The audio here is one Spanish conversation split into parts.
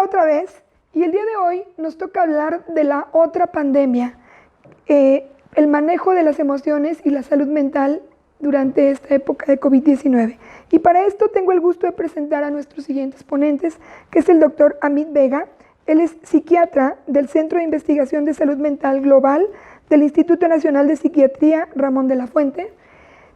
otra vez y el día de hoy nos toca hablar de la otra pandemia, el manejo de las emociones y la salud mental durante esta época de COVID-19. Y para esto tengo el gusto de presentar a nuestros siguientes ponentes, que es el doctor Amit Vega. Él es psiquiatra del Centro de Investigación de Salud Mental Global del Instituto Nacional de Psiquiatría Ramón de la Fuente.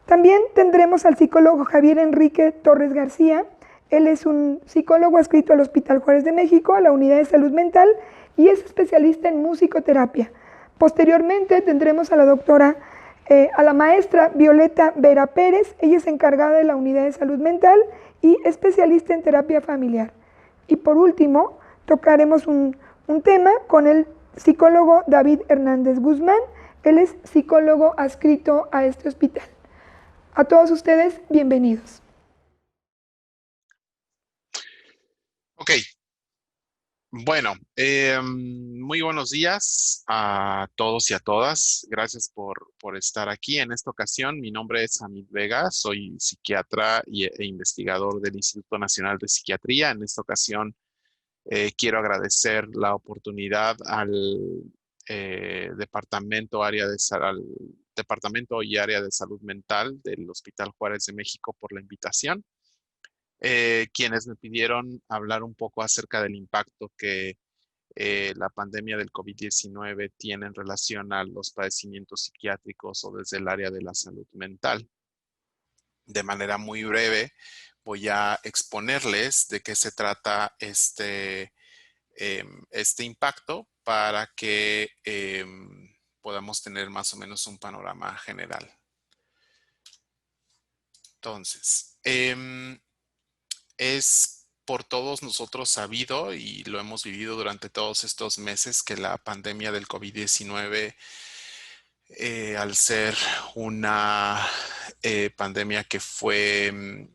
También tendremos al psicólogo Javier Enrique Torres García. Él es un psicólogo adscrito al Hospital Juárez de México, a la Unidad de Salud Mental, y es especialista en musicoterapia. Posteriormente tendremos a la maestra Violeta Vera Pérez. Ella es encargada de la Unidad de Salud Mental y especialista en terapia familiar. Y por último, tocaremos un tema con el psicólogo David Hernández Guzmán. Él es psicólogo adscrito a este hospital. A todos ustedes, bienvenidos. Ok, bueno, muy buenos días a todos y a todas. Gracias por estar aquí en esta ocasión. Mi nombre es Amit Vega, soy psiquiatra e investigador del Instituto Nacional de Psiquiatría. En esta ocasión quiero agradecer la oportunidad al Departamento y Área de Salud Mental del Hospital Juárez de México por la invitación. Quienes me pidieron hablar un poco acerca del impacto que la pandemia del COVID-19 tiene en relación a los padecimientos psiquiátricos o desde el área de la salud mental. De manera muy breve, voy a exponerles de qué se trata este impacto para que podamos tener más o menos un panorama general. Entonces, es por todos nosotros sabido y lo hemos vivido durante todos estos meses que la pandemia del COVID-19, al ser una pandemia que fue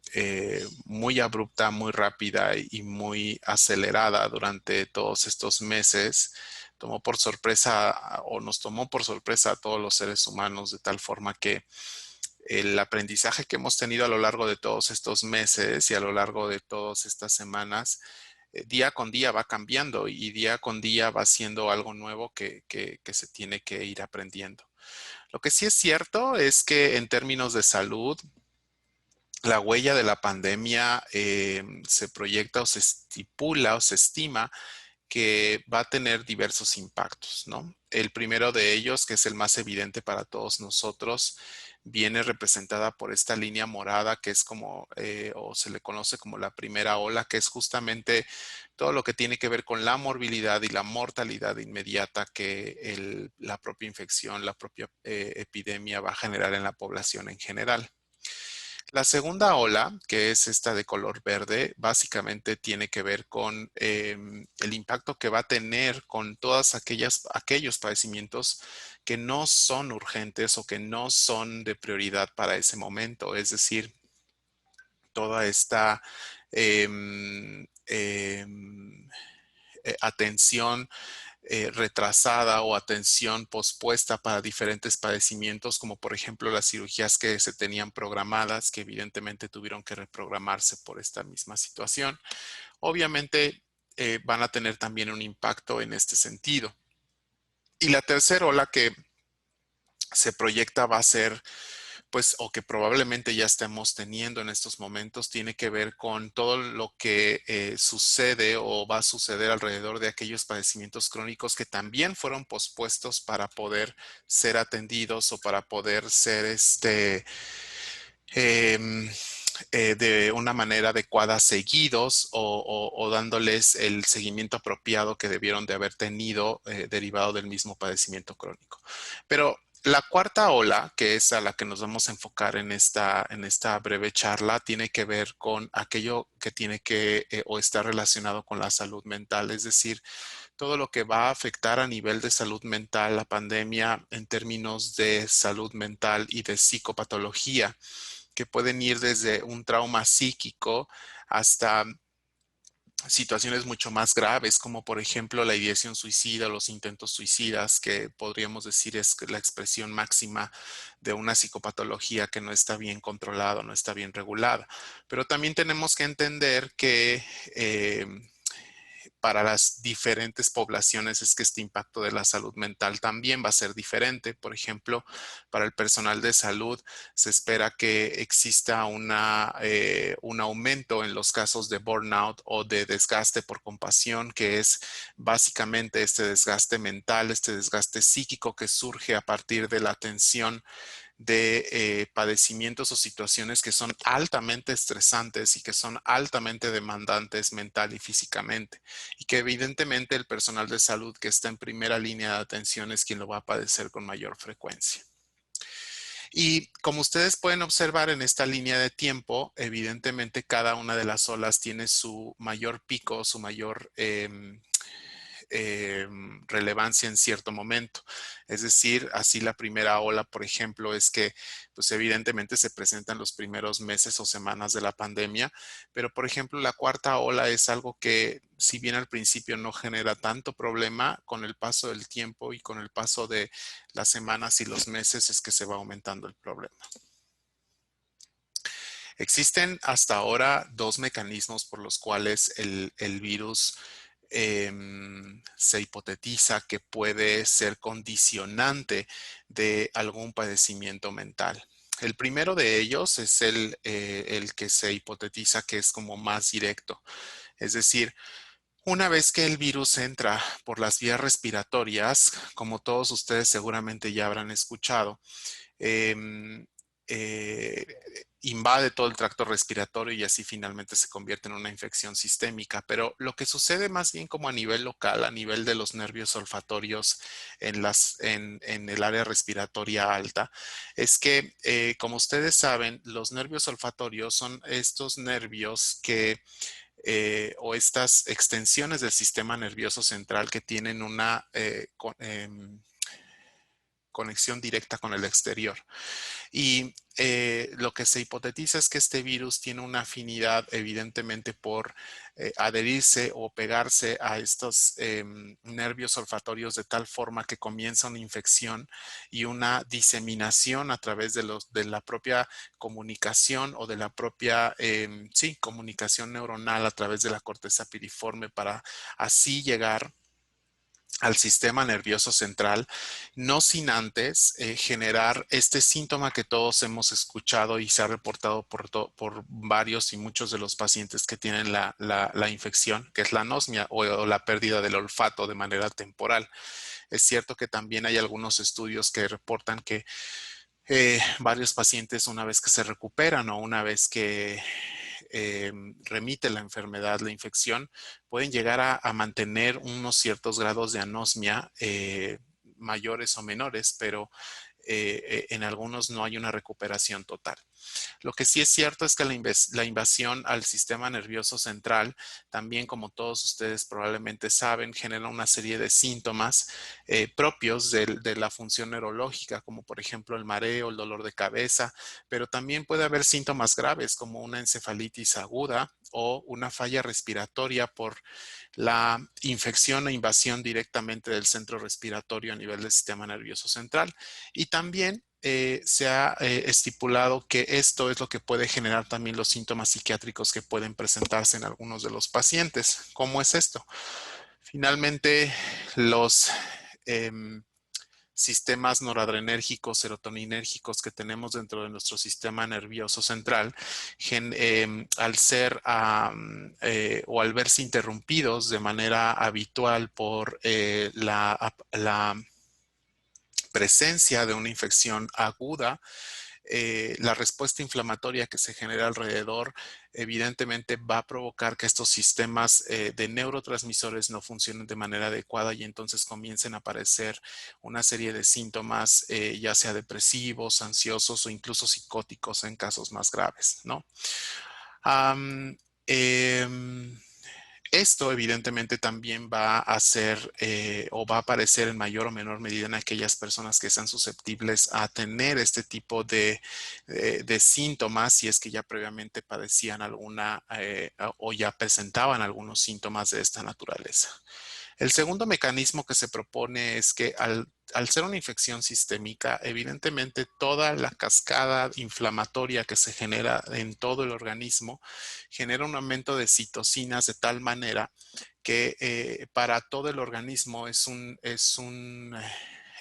muy abrupta, muy rápida y muy acelerada durante todos estos meses, tomó por sorpresa o nos tomó por sorpresa a todos los seres humanos de tal forma que el aprendizaje que hemos tenido a lo largo de todos estos meses y a lo largo de todas estas semanas, día con día va cambiando y día con día va siendo algo nuevo que se tiene que ir aprendiendo. Lo que sí es cierto es que en términos de salud, la huella de la pandemia se proyecta o se estipula o se estima que va a tener diversos impactos, ¿no? El primero de ellos, que es el más evidente para todos nosotros, viene representada por esta línea morada que es como, o se le conoce como la primera ola, que es justamente todo lo que tiene que ver con la morbilidad y la mortalidad inmediata que la propia infección, la propia epidemia va a generar en la población en general. La segunda ola, que es esta de color verde, básicamente tiene que ver con el impacto que va a tener con todos aquellos padecimientos que no son urgentes o que no son de prioridad para ese momento. Es decir, toda esta atención retrasada o atención pospuesta para diferentes padecimientos, como por ejemplo las cirugías que se tenían programadas, que evidentemente tuvieron que reprogramarse por esta misma situación. Obviamente van a tener también un impacto en este sentido. Y la tercera ola que se proyecta va a ser, pues, o que probablemente ya estemos teniendo en estos momentos, tiene que ver con todo lo que sucede o va a suceder alrededor de aquellos padecimientos crónicos que también fueron pospuestos para poder ser atendidos o para poder ser de una manera adecuada seguidos o dándoles el seguimiento apropiado que debieron de haber tenido derivado del mismo padecimiento crónico. Pero la cuarta ola, que es a la que nos vamos a enfocar en esta breve charla, tiene que ver con aquello que tiene que o está relacionado con la salud mental, es decir, todo lo que va a afectar a nivel de salud mental la pandemia en términos de salud mental y de psicopatología, que pueden ir desde un trauma psíquico hasta situaciones mucho más graves, como por ejemplo la ideación suicida o los intentos suicidas, que podríamos decir es la expresión máxima de una psicopatología que no está bien controlada, no está bien regulada. Pero también tenemos que entender que para las diferentes poblaciones es que este impacto de la salud mental también va a ser diferente. Por ejemplo, para el personal de salud se espera que exista un aumento en los casos de burnout o de desgaste por compasión, que es básicamente este desgaste mental, este desgaste psíquico que surge a partir de la tensión de padecimientos o situaciones que son altamente estresantes y que son altamente demandantes mental y físicamente, y que evidentemente el personal de salud que está en primera línea de atención es quien lo va a padecer con mayor frecuencia. Y como ustedes pueden observar en esta línea de tiempo, evidentemente cada una de las olas tiene su mayor pico, su mayor relevancia en cierto momento. Es decir, así la primera ola, por ejemplo, es que pues evidentemente se presenta en los primeros meses o semanas de la pandemia, pero por ejemplo la cuarta ola es algo que si bien al principio no genera tanto problema, con el paso del tiempo y con el paso de las semanas y los meses es que se va aumentando el problema. Existen hasta ahora dos mecanismos por los cuales el virus se hipotetiza que puede ser condicionante de algún padecimiento mental. El primero de ellos es el que se hipotetiza que es como más directo. Es decir, una vez que el virus entra por las vías respiratorias, como todos ustedes seguramente ya habrán escuchado, em, eh, invade todo el tracto respiratorio y así finalmente se convierte en una infección sistémica. Pero lo que sucede más bien como a nivel local, a nivel de los nervios olfatorios en el área respiratoria alta, es que, como ustedes saben, los nervios olfatorios son estos nervios que o estas extensiones del sistema nervioso central que tienen una conexión directa con el exterior. Y lo que se hipotetiza es que este virus tiene una afinidad evidentemente por adherirse o pegarse a estos nervios olfatorios de tal forma que comienza una infección y una diseminación a través de la propia comunicación o de la propia, sí, comunicación neuronal a través de la corteza piriforme para así llegar al sistema nervioso central, no sin antes generar este síntoma que todos hemos escuchado y se ha reportado por varios y muchos de los pacientes que tienen la infección, que es la anosmia o la pérdida del olfato de manera temporal. Es cierto que también hay algunos estudios que reportan que varios pacientes una vez que se recuperan o una vez que remite la enfermedad, la infección, pueden llegar a mantener unos ciertos grados de anosmia mayores o menores, pero en algunos no hay una recuperación total. Lo que sí es cierto es que la invasión al sistema nervioso central, también como todos ustedes probablemente saben, genera una serie de síntomas propios de la función neurológica, como por ejemplo el mareo, el dolor de cabeza, pero también puede haber síntomas graves como una encefalitis aguda o una falla respiratoria por la infección e invasión directamente del centro respiratorio a nivel del sistema nervioso central. Y también se ha estipulado que esto es lo que puede generar también los síntomas psiquiátricos que pueden presentarse en algunos de los pacientes. ¿Cómo es esto? Finalmente, los sistemas noradrenérgicos, serotoninérgicos que tenemos dentro de nuestro sistema nervioso central, al ser o al verse interrumpidos de manera habitual por la presencia de una infección aguda, la respuesta inflamatoria que se genera alrededor evidentemente va a provocar que estos sistemas de neurotransmisores no funcionen de manera adecuada y entonces comiencen a aparecer una serie de síntomas, ya sea depresivos, ansiosos o incluso psicóticos en casos más graves, ¿no? Um, esto evidentemente también va a ser o va a aparecer en mayor o menor medida en aquellas personas que sean susceptibles a tener este tipo de síntomas si es que ya previamente padecían alguna o ya presentaban algunos síntomas de esta naturaleza. El segundo mecanismo que se propone es que al ser una infección sistémica, evidentemente toda la cascada inflamatoria que se genera en todo el organismo genera un aumento de citocinas de tal manera que para todo el organismo es un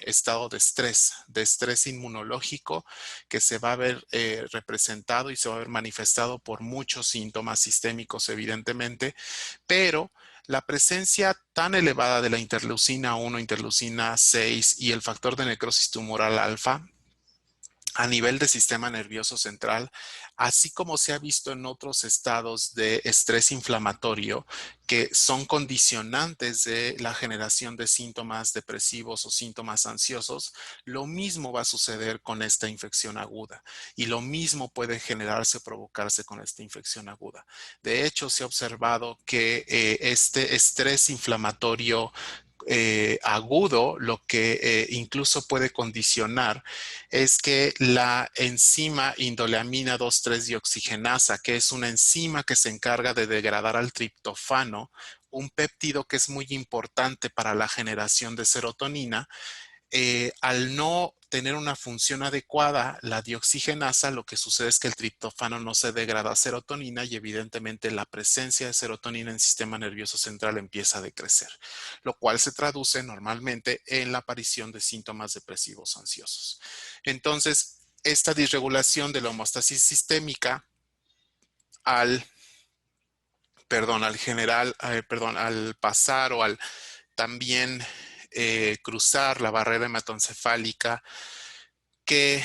estado de estrés inmunológico que se va a ver representado y se va a ver manifestado por muchos síntomas sistémicos, evidentemente, pero la presencia tan elevada de la interleucina 1, interleucina 6 y el factor de necrosis tumoral alfa a nivel de sistema nervioso central, así como se ha visto en otros estados de estrés inflamatorio que son condicionantes de la generación de síntomas depresivos o síntomas ansiosos, lo mismo va a suceder con esta infección aguda y lo mismo puede generarse o provocarse con esta infección aguda. De hecho, se ha observado que este estrés inflamatorio agudo, lo que incluso puede condicionar es que la enzima indoleamina 2,3-dioxigenasa, que es una enzima que se encarga de degradar al triptofano, un péptido que es muy importante para la generación de serotonina, al no tener una función adecuada, la dioxigenasa, lo que sucede es que el triptófano no se degrada a serotonina y evidentemente la presencia de serotonina en el sistema nervioso central empieza a decrecer, lo cual se traduce normalmente en la aparición de síntomas depresivos ansiosos. Entonces, esta disregulación de la homeostasis sistémica al, al pasar o al también cruzar la barrera hematoencefálica que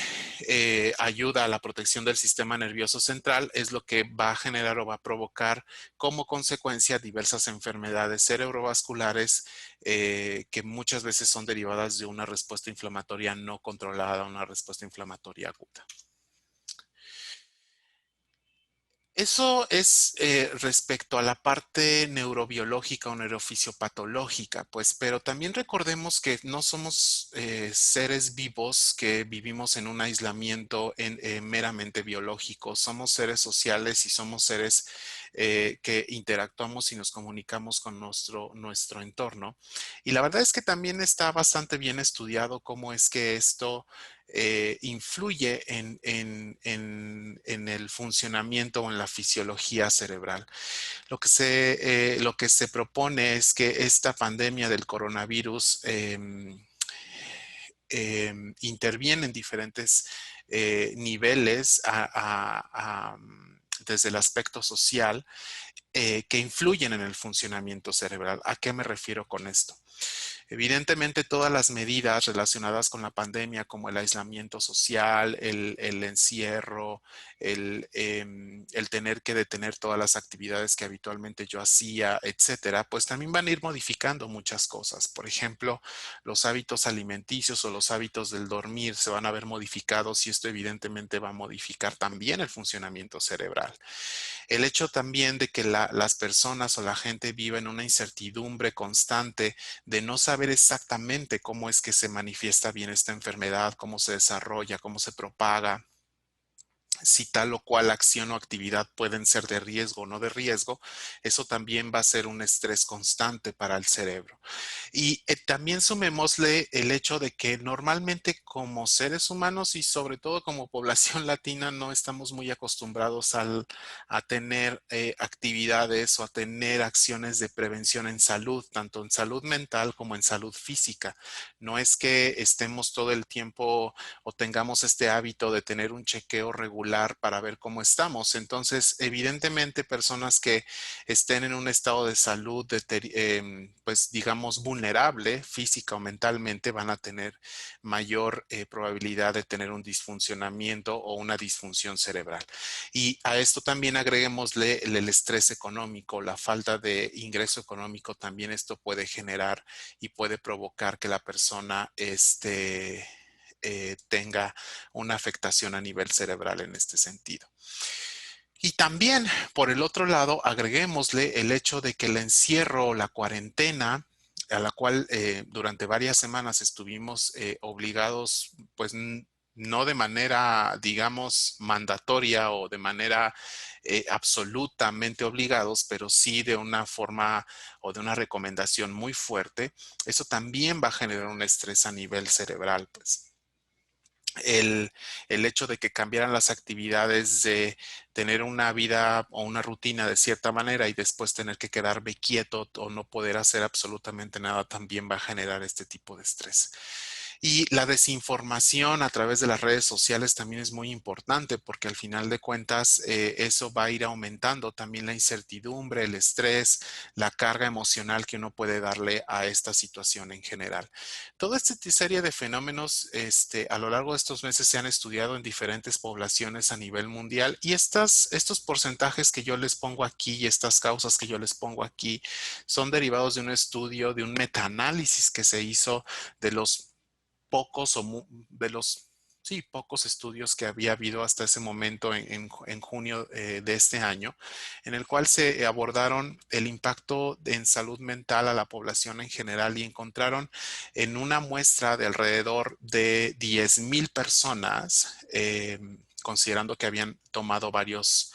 ayuda a la protección del sistema nervioso central es lo que va a generar o va a provocar como consecuencia diversas enfermedades cerebrovasculares que muchas veces son derivadas de una respuesta inflamatoria no controlada, una respuesta inflamatoria aguda. Eso es respecto a la parte neurobiológica o neurofisiopatológica, pues, pero también recordemos que no somos seres vivos que vivimos en un aislamiento meramente biológico. Somos seres sociales y somos seres que interactuamos y nos comunicamos con nuestro entorno. Y la verdad es que también está bastante bien estudiado cómo es que esto influye en el funcionamiento o en la fisiología cerebral. Lo que se propone es que esta pandemia del coronavirus interviene en diferentes niveles desde el aspecto social que influyen en el funcionamiento cerebral. ¿A qué me refiero con esto? Evidentemente, todas las medidas relacionadas con la pandemia, como el aislamiento social, el encierro, el tener que detener todas las actividades que habitualmente yo hacía, etcétera, pues también van a ir modificando muchas cosas. Por ejemplo, los hábitos alimenticios o los hábitos del dormir se van a ver modificados y esto evidentemente va a modificar también el funcionamiento cerebral. El hecho también de que las personas o la gente viva en una incertidumbre constante de no saber exactamente cómo es que se manifiesta bien esta enfermedad, cómo se desarrolla, cómo se propaga, si tal o cual acción o actividad pueden ser de riesgo o no de riesgo, eso también va a ser un estrés constante para el cerebro. Y también sumémosle el hecho de que normalmente como seres humanos y sobre todo como población latina no estamos muy acostumbrados a tener actividades o a tener acciones de prevención en salud, tanto en salud mental como en salud física. No es que estemos todo el tiempo o tengamos este hábito de tener un chequeo regular para ver cómo estamos. Entonces, evidentemente, personas que estén en un estado de salud, pues digamos, vulnerable física o mentalmente, van a tener mayor probabilidad de tener un disfuncionamiento o una disfunción cerebral. Y a esto también agreguémosle el estrés económico, la falta de ingreso económico, también esto puede generar y puede provocar que la persona tenga una afectación a nivel cerebral en este sentido. Y también, por el otro lado, agreguémosle el hecho de que el encierro o la cuarentena, a la cual durante varias semanas estuvimos obligados, pues no de manera, digamos, mandatoria o de manera absolutamente obligados, pero sí de una forma o de una recomendación muy fuerte, eso también va a generar un estrés a nivel cerebral, pues. El, el hecho de que cambiaran las actividades de tener una vida o una rutina de cierta manera y después tener que quedarme quieto o no poder hacer absolutamente nada también va a generar este tipo de estrés. Y la desinformación a través de las redes sociales también es muy importante porque al final de cuentas eso va a ir aumentando también la incertidumbre, el estrés, la carga emocional que uno puede darle a esta situación en general. Toda esta serie de fenómenos a lo largo de estos meses se han estudiado en diferentes poblaciones a nivel mundial y estos porcentajes que yo les pongo aquí y estas causas que yo les pongo aquí son derivados de un estudio, de un metaanálisis que se hizo de los pocos o de los sí, pocos estudios que había habido hasta ese momento en junio de este año, en el cual se abordaron el impacto en salud mental a la población en general y encontraron en una muestra de alrededor de 10,000 personas, considerando que habían tomado varios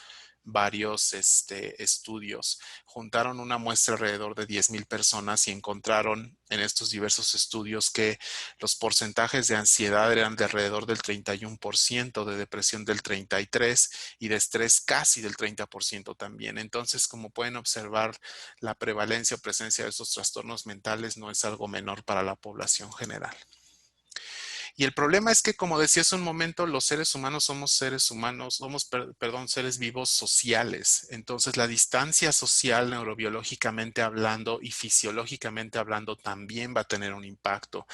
estudios. Juntaron una muestra alrededor de 10,000 personas y encontraron en estos diversos estudios que los porcentajes de ansiedad eran de alrededor del 31%, de depresión del 33% y de estrés casi del 30% también. Entonces, como pueden observar, la prevalencia o presencia de estos trastornos mentales no es algo menor para la población general. Y el problema es que, como decía hace un momento, los seres humanos somos seres humanos, perdón, seres vivos sociales. Entonces, la distancia social, neurobiológicamente hablando y fisiológicamente hablando, también va a tener un impacto.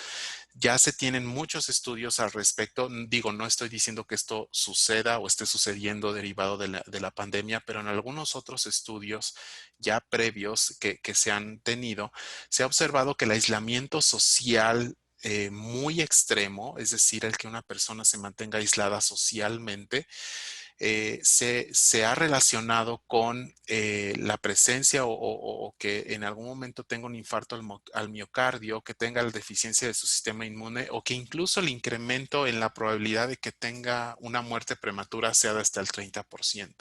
Ya se tienen muchos estudios al respecto. Digo, no estoy diciendo que esto suceda o esté sucediendo derivado de la pandemia, pero en algunos otros estudios ya previos que se han tenido, se ha observado que el aislamiento social muy extremo, es decir, el que una persona se mantenga aislada socialmente, se ha relacionado con la presencia o que en algún momento tenga un infarto al miocardio, que tenga la deficiencia de su sistema inmune o que incluso el incremento en la probabilidad de que tenga una muerte prematura sea de hasta el 30%.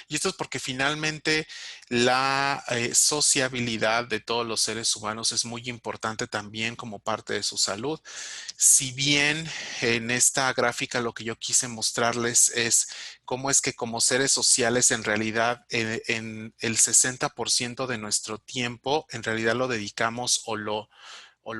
Y esto es porque finalmente la sociabilidad de todos los seres humanos es muy importante también como parte de su salud. Si bien en esta gráfica lo que yo quise mostrarles es cómo es que como seres sociales en realidad en el 60% de nuestro tiempo en realidad lo dedicamos o lo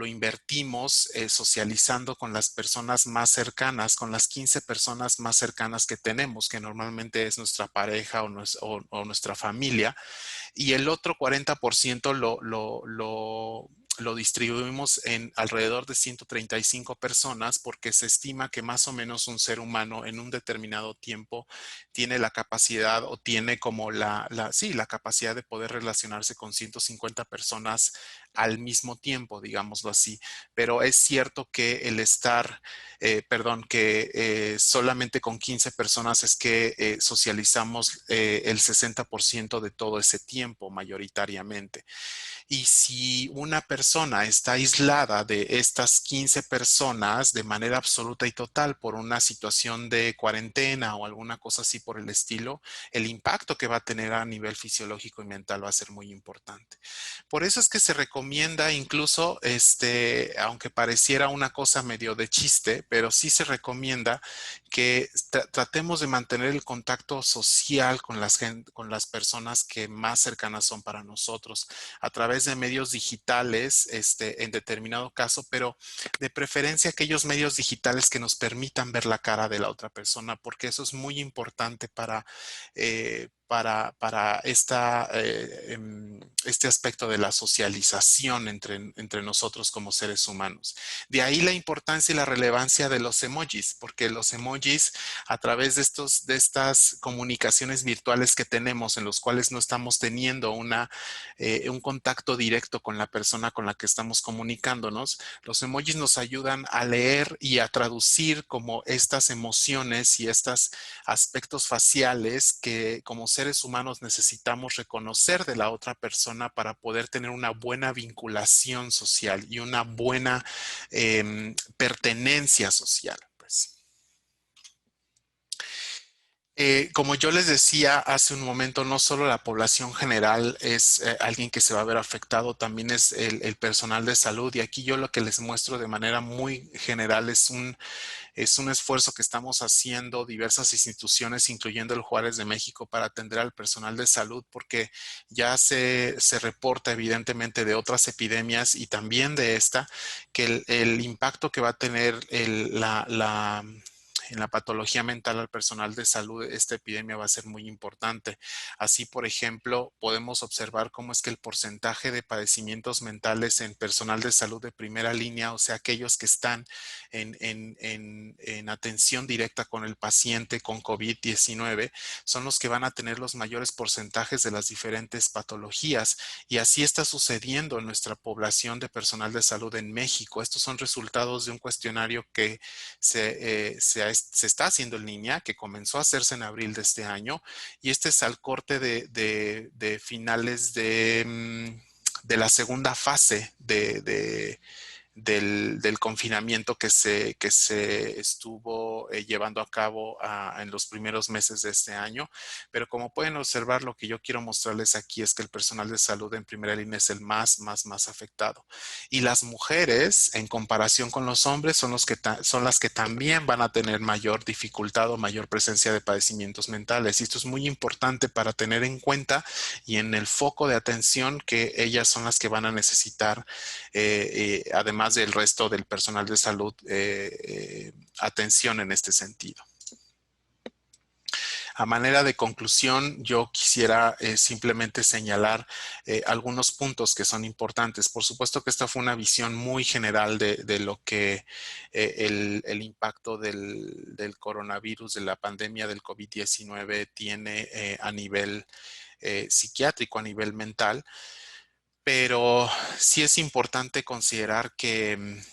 invertimos socializando con las personas más cercanas, con las 15 personas más cercanas que tenemos, que normalmente es nuestra pareja o nuestra familia, y el otro 40% lo distribuimos en alrededor de 135 personas porque se estima que más o menos un ser humano en un determinado tiempo tiene la capacidad o tiene como sí, la capacidad de poder relacionarse con 150 personas al mismo tiempo, digámoslo así. Pero es cierto que el estar, perdón, que solamente con 15 personas es que socializamos el 60% de todo ese tiempo mayoritariamente. Y si una persona está aislada de estas 15 personas de manera absoluta y total por una situación de cuarentena o alguna cosa así por el estilo, el impacto que va a tener a nivel fisiológico y mental va a ser muy importante. Por eso es que se recomienda incluso, aunque pareciera una cosa medio de chiste, pero sí se recomienda que tratemos de mantener el contacto social con las personas que más cercanas son para nosotros a través de medios digitales, en determinado caso, pero de preferencia aquellos medios digitales que nos permitan ver la cara de la otra persona, porque eso es muy importante para este aspecto de la socialización entre nosotros como seres humanos. De ahí la importancia y la relevancia de los emojis, porque los emojis a través de estas comunicaciones virtuales que tenemos, en los cuales no estamos teniendo un contacto directo con la persona con la que estamos comunicándonos, los emojis nos ayudan a leer y a traducir como estas emociones y estos aspectos faciales que como seres humanos necesitamos reconocer de la otra persona para poder tener una buena vinculación social y una buena pertenencia social, pues. Como yo les decía hace un momento, no solo la población general es alguien que se va a ver afectado, también es el personal de salud. Y aquí yo lo que les muestro de manera muy general es un esfuerzo que estamos haciendo diversas instituciones, incluyendo el Juárez de México, para atender al personal de salud, porque ya se reporta evidentemente de otras epidemias y también de esta, que el impacto que va a tener en la patología mental al personal de salud, esta epidemia va a ser muy importante. Así, por ejemplo, podemos observar cómo es que el porcentaje de padecimientos mentales en personal de salud de primera línea, o sea, aquellos que están en atención directa con el paciente con COVID-19, son los que van a tener los mayores porcentajes de las diferentes patologías. Y así está sucediendo en nuestra población de personal de salud en México. Estos son resultados de un cuestionario que se está haciendo en línea, que comenzó a hacerse en abril de este año, y este es al corte de finales de la segunda fase del confinamiento que se estuvo llevando a cabo en los primeros meses de este año. Pero como pueden observar, lo que yo quiero mostrarles aquí es que el personal de salud en primera línea es el más afectado. Y las mujeres, en comparación con los hombres, son las que también van a tener mayor dificultad o mayor presencia de padecimientos mentales. Y esto es muy importante para tener en cuenta y en el foco de atención, que ellas son las que van a necesitar, además del resto del personal de salud, atención en este sentido. A manera de conclusión, yo quisiera simplemente señalar algunos puntos que son importantes. Por supuesto que esta fue una visión muy general de lo que el impacto del coronavirus, de la pandemia del COVID-19 tiene a nivel psiquiátrico, a nivel mental. Pero sí es importante considerar que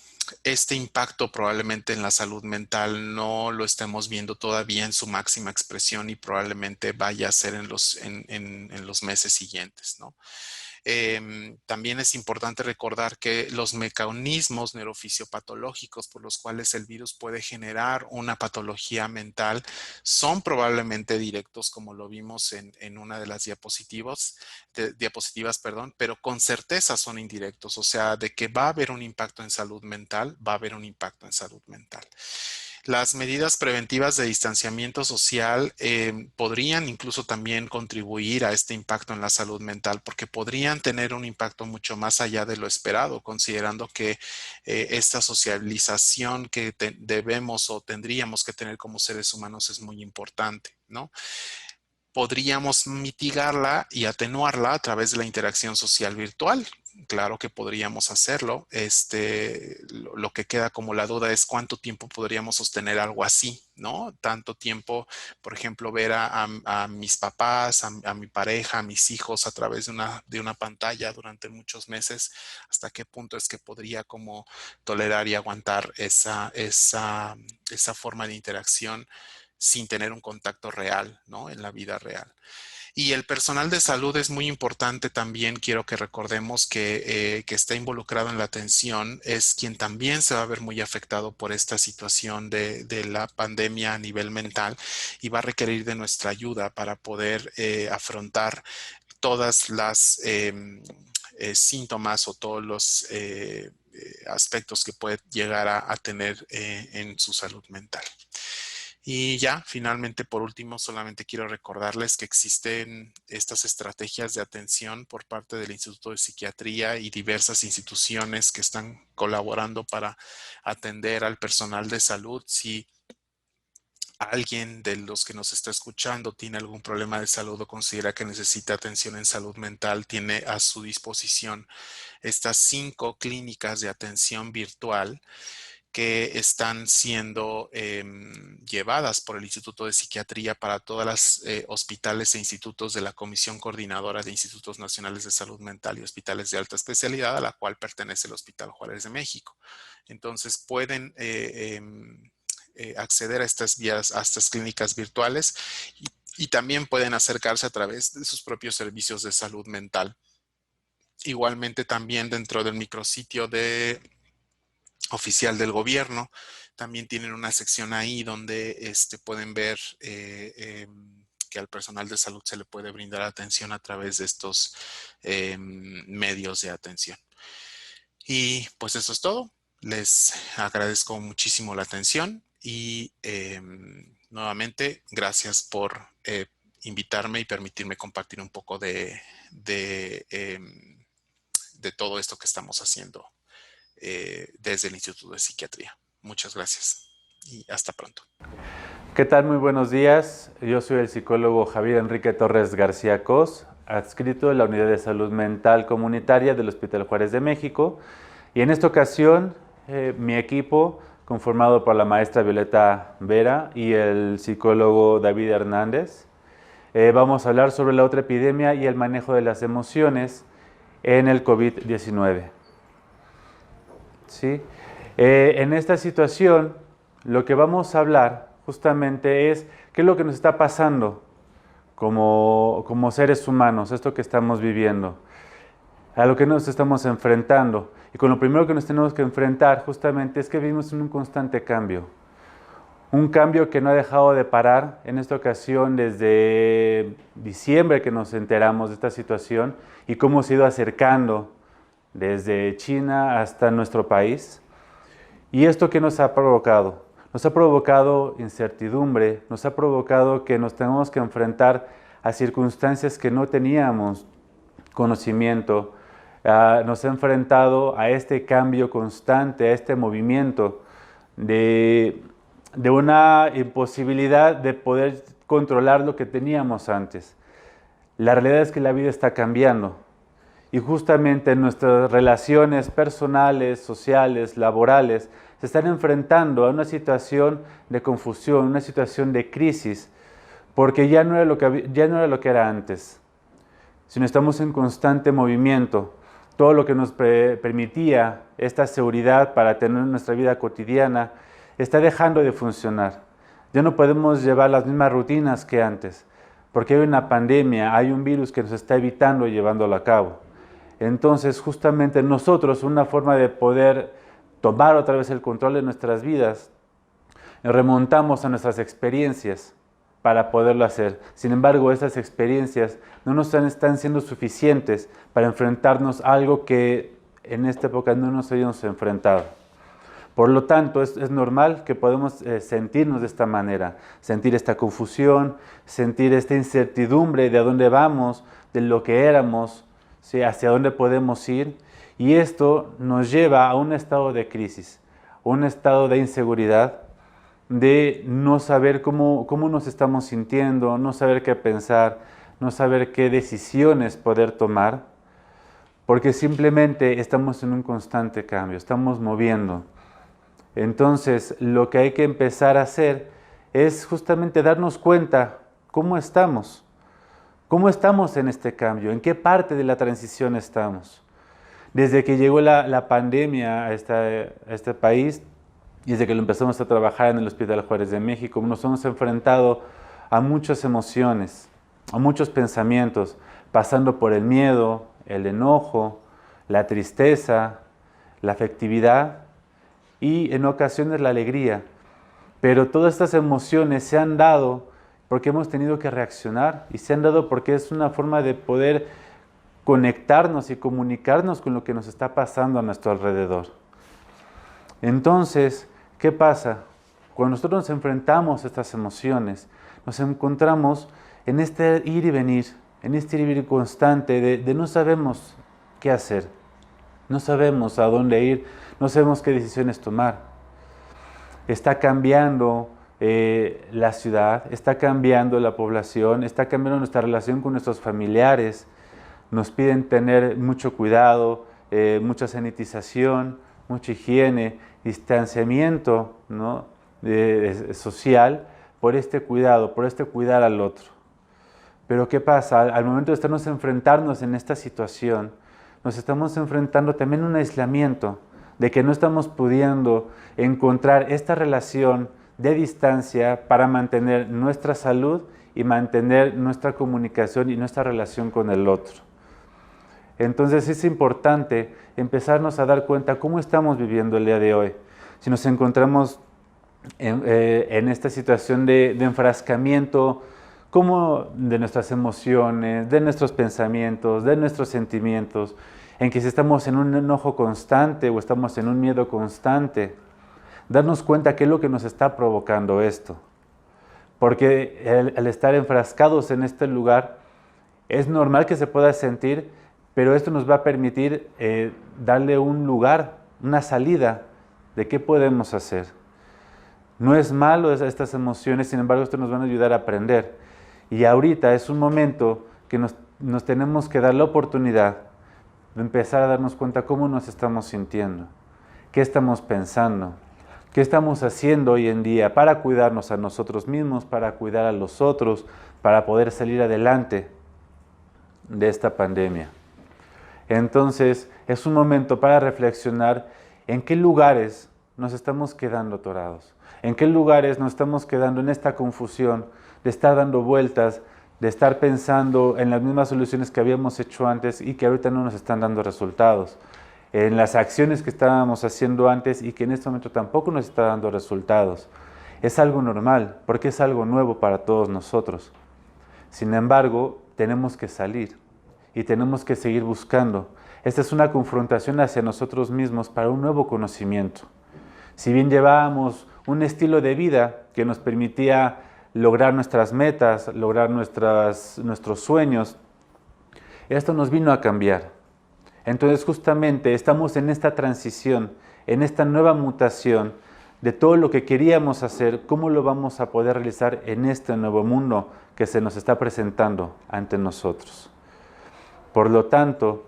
este impacto probablemente en la salud mental no lo estemos viendo todavía en su máxima expresión y probablemente vaya a ser en los meses siguientes, ¿no? También es importante recordar que los mecanismos neurofisiopatológicos por los cuales el virus puede generar una patología mental son probablemente directos, como lo vimos en una de las diapositivas, perdón, pero con certeza son indirectos. O sea, de que va a haber un impacto en salud mental, va a haber un impacto en salud mental. Las medidas preventivas de distanciamiento social podrían incluso también contribuir a este impacto en la salud mental, porque podrían tener un impacto mucho más allá de lo esperado, considerando que esta socialización que debemos o tendríamos que tener como seres humanos es muy importante, ¿no? Podríamos mitigarla y atenuarla a través de la interacción social virtual. Claro que podríamos hacerlo. Lo que queda como la duda es cuánto tiempo podríamos sostener algo así, ¿no? Tanto tiempo, por ejemplo, ver a mis papás, a mi pareja, a mis hijos a través de una pantalla durante muchos meses. ¿Hasta qué punto es que podría como tolerar y aguantar esa forma de interacción sin tener un contacto real, ¿no? En la vida real. Y el personal de salud es muy importante también. Quiero que recordemos que está involucrado en la atención, es quien también se va a ver muy afectado por esta situación de la pandemia a nivel mental, y va a requerir de nuestra ayuda para poder afrontar todas las síntomas o todos los aspectos que puede llegar a tener en su salud mental. Y ya, finalmente, por último, solamente quiero recordarles que existen estas estrategias de atención por parte del Instituto de Psiquiatría y diversas instituciones que están colaborando para atender al personal de salud. Si alguien de los que nos está escuchando tiene algún problema de salud o considera que necesita atención en salud mental, tiene a su disposición estas 5 clínicas de atención virtual que están siendo llevadas por el Instituto de Psiquiatría para todas las hospitales e institutos de la Comisión Coordinadora de Institutos Nacionales de Salud Mental y Hospitales de Alta Especialidad, a la cual pertenece el Hospital Juárez de México. Entonces pueden acceder a estas vías, a estas clínicas virtuales, y y también pueden acercarse a través de sus propios servicios de salud mental. Igualmente también dentro del micrositio oficial del gobierno, también tienen una sección ahí donde pueden ver que al personal de salud se le puede brindar atención a través de estos medios de atención. Y pues eso es todo. Les agradezco muchísimo la atención y nuevamente gracias por invitarme y permitirme compartir un poco de todo esto que estamos haciendo desde el Instituto de Psiquiatría. Muchas gracias y hasta pronto. ¿Qué tal? Muy buenos días. Yo soy el psicólogo Javier Enrique Torres García Cos, adscrito de la Unidad de Salud Mental Comunitaria del Hospital Juárez de México. Y en esta ocasión, mi equipo, conformado por la maestra Violeta Vera y el psicólogo David Hernández, vamos a hablar sobre la otra epidemia y el manejo de las emociones en el COVID-19. ¿Sí? En esta situación, lo que vamos a hablar justamente es qué es lo que nos está pasando como seres humanos, esto que estamos viviendo, a lo que nos estamos enfrentando. Y con lo primero que nos tenemos que enfrentar justamente es que vivimos en un constante cambio. Un cambio que no ha dejado de parar en esta ocasión desde diciembre que nos enteramos de esta situación y cómo se ha ido acercando desde China hasta nuestro país. ¿Y esto qué nos ha provocado? Nos ha provocado incertidumbre, nos ha provocado que nos tengamos que enfrentar a circunstancias que no teníamos conocimiento, nos ha enfrentado a este cambio constante, a este movimiento de una imposibilidad de poder controlar lo que teníamos antes. La realidad es que la vida está cambiando y justamente nuestras relaciones personales, sociales, laborales, se están enfrentando a una situación de confusión, una situación de crisis, porque ya no era lo que era antes, sino estamos en constante movimiento. Todo lo que nos permitía esta seguridad para tener nuestra vida cotidiana está dejando de funcionar. Ya no podemos llevar las mismas rutinas que antes, porque hay una pandemia, hay un virus que nos está evitando llevándolo a cabo. Entonces, justamente nosotros, una forma de poder tomar otra vez el control de nuestras vidas, remontamos a nuestras experiencias para poderlo hacer. Sin embargo, esas experiencias no nos están siendo suficientes para enfrentarnos a algo que en esta época no nos habíamos enfrentado. Por lo tanto, es normal que podamos sentirnos de esta manera, sentir esta confusión, sentir esta incertidumbre de a dónde vamos, de lo que éramos, ¿sí? Hacia dónde podemos ir. Y esto nos lleva a un estado de crisis, un estado de inseguridad, de no saber cómo nos estamos sintiendo, no saber qué pensar, no saber qué decisiones poder tomar, porque simplemente estamos en un constante cambio, estamos moviendo. Entonces, lo que hay que empezar a hacer es justamente darnos cuenta cómo estamos en este cambio, en qué parte de la transición estamos. Desde que llegó la pandemia a este país, y desde que lo empezamos a trabajar en el Hospital Juárez de México, nos hemos enfrentado a muchas emociones, a muchos pensamientos, pasando por el miedo, el enojo, la tristeza, la afectividad y en ocasiones la alegría. Pero todas estas emociones se han dado porque hemos tenido que reaccionar y se han dado porque es una forma de poder conectarnos y comunicarnos con lo que nos está pasando a nuestro alrededor. Entonces, ¿qué pasa? Cuando nosotros nos enfrentamos a estas emociones, nos encontramos en este ir y venir, en este ir y venir constante de no sabemos qué hacer, no sabemos a dónde ir, no sabemos qué decisiones tomar. Está cambiando la ciudad, está cambiando la población, está cambiando nuestra relación con nuestros familiares. Nos piden tener mucho cuidado, mucha sanitización, mucha higiene, distanciamiento, ¿no? Social por este cuidado, por este cuidar al otro. Pero ¿qué pasa? Al momento de estarnos enfrentarnos en esta situación, nos estamos enfrentando también a un aislamiento, de que no estamos pudiendo encontrar esta relación de distancia para mantener nuestra salud y mantener nuestra comunicación y nuestra relación con el otro. Entonces es importante empezarnos a dar cuenta cómo estamos viviendo el día de hoy. Si nos encontramos en esta situación de enfrascamiento, como de nuestras emociones, de nuestros pensamientos, de nuestros sentimientos, en que si estamos en un enojo constante o estamos en un miedo constante, darnos cuenta qué es lo que nos está provocando esto. Porque al estar enfrascados en este lugar, es normal que se pueda sentir, pero esto nos va a permitir darle un lugar, una salida de qué podemos hacer. No es malo estas emociones, sin embargo, esto nos van a ayudar a aprender. Y ahorita es un momento que nos tenemos que dar la oportunidad de empezar a darnos cuenta cómo nos estamos sintiendo, qué estamos pensando, qué estamos haciendo hoy en día para cuidarnos a nosotros mismos, para cuidar a los otros, para poder salir adelante de esta pandemia. Entonces, es un momento para reflexionar en qué lugares nos estamos quedando atorados, en qué lugares nos estamos quedando en esta confusión de estar dando vueltas, de estar pensando en las mismas soluciones que habíamos hecho antes y que ahorita no nos están dando resultados, en las acciones que estábamos haciendo antes y que en este momento tampoco nos está dando resultados. Es algo normal, porque es algo nuevo para todos nosotros. Sin embargo, tenemos que salir y tenemos que seguir buscando. Esta es una confrontación hacia nosotros mismos para un nuevo conocimiento. Si bien llevábamos un estilo de vida que nos permitía lograr nuestras metas, lograr nuestros sueños, esto nos vino a cambiar. Entonces justamente estamos en esta transición, en esta nueva mutación de todo lo que queríamos hacer, cómo lo vamos a poder realizar en este nuevo mundo que se nos está presentando ante nosotros. Por lo tanto,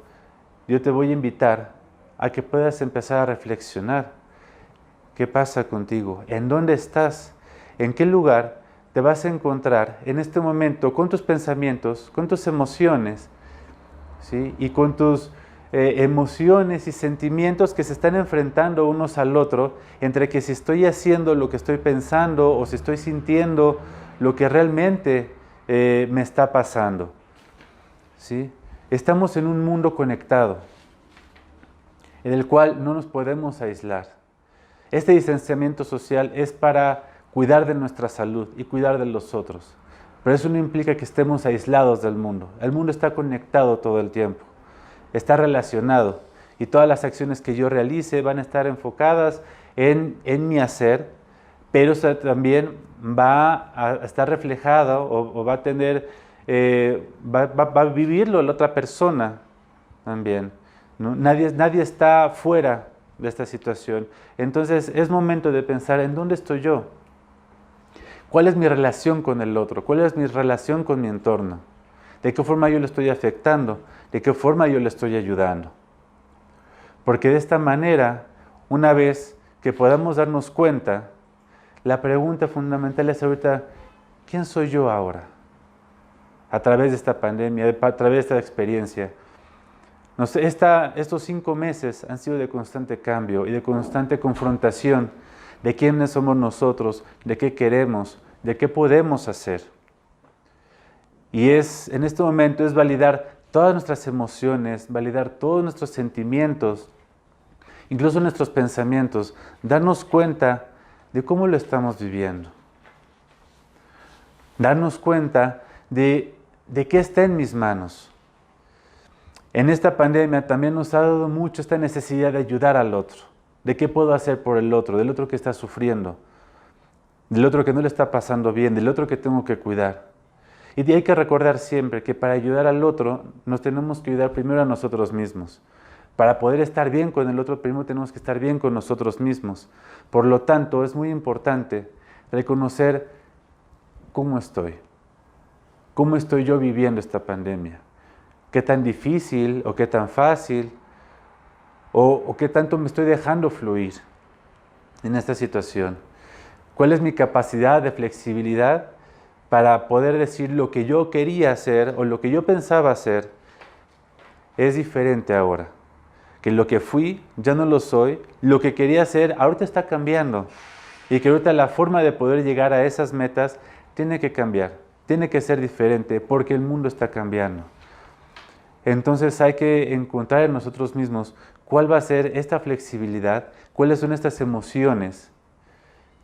yo te voy a invitar a que puedas empezar a reflexionar. ¿Qué pasa contigo? ¿En dónde estás? ¿En qué lugar te vas a encontrar en este momento con tus pensamientos, con tus emociones, ¿sí? Y con tus emociones y sentimientos que se están enfrentando unos al otro, entre que si estoy haciendo lo que estoy pensando o si estoy sintiendo lo que realmente me está pasando, ¿sí? Estamos en un mundo conectado, en el cual no nos podemos aislar. Este distanciamiento social es para cuidar de nuestra salud y cuidar de los otros, pero eso no implica que estemos aislados del mundo. El mundo está conectado todo el tiempo, está relacionado y todas las acciones que yo realice van a estar enfocadas en mi hacer, pero eso también va a estar reflejado o va a tener, va a vivirlo la otra persona también, ¿no? Nadie está fuera de esta situación. Entonces es momento de pensar en dónde estoy yo, cuál es mi relación con el otro, cuál es mi relación con mi entorno, de qué forma yo le estoy afectando, de qué forma yo le estoy ayudando. Porque de esta manera, una vez que podamos darnos cuenta, la pregunta fundamental es ahorita, ¿quién soy yo ahora? A través de esta pandemia, a través de esta experiencia. Estos 5 meses han sido de constante cambio y de constante confrontación de quiénes somos nosotros, de qué queremos, de qué podemos hacer. Y en este momento es validar todas nuestras emociones, validar todos nuestros sentimientos, incluso nuestros pensamientos, darnos cuenta de cómo lo estamos viviendo. Darnos cuenta de qué está en mis manos. En esta pandemia también nos ha dado mucho esta necesidad de ayudar al otro, de qué puedo hacer por el otro, del otro que está sufriendo, del otro que no le está pasando bien, del otro que tengo que cuidar. Y hay que recordar siempre que para ayudar al otro nos tenemos que ayudar primero a nosotros mismos. Para poder estar bien con el otro, primero tenemos que estar bien con nosotros mismos. Por lo tanto, es muy importante reconocer cómo estoy yo viviendo esta pandemia. ¿Qué tan difícil o qué tan fácil o qué tanto me estoy dejando fluir en esta situación? ¿Cuál es mi capacidad de flexibilidad para poder decir lo que yo quería hacer o lo que yo pensaba hacer es diferente ahora? Que lo que fui ya no lo soy, lo que quería hacer ahorita está cambiando y que ahorita la forma de poder llegar a esas metas tiene que cambiar. tiene que ser diferente porque el mundo está cambiando. Entonces hay que encontrar en nosotros mismos cuál va a ser esta flexibilidad, cuáles son estas emociones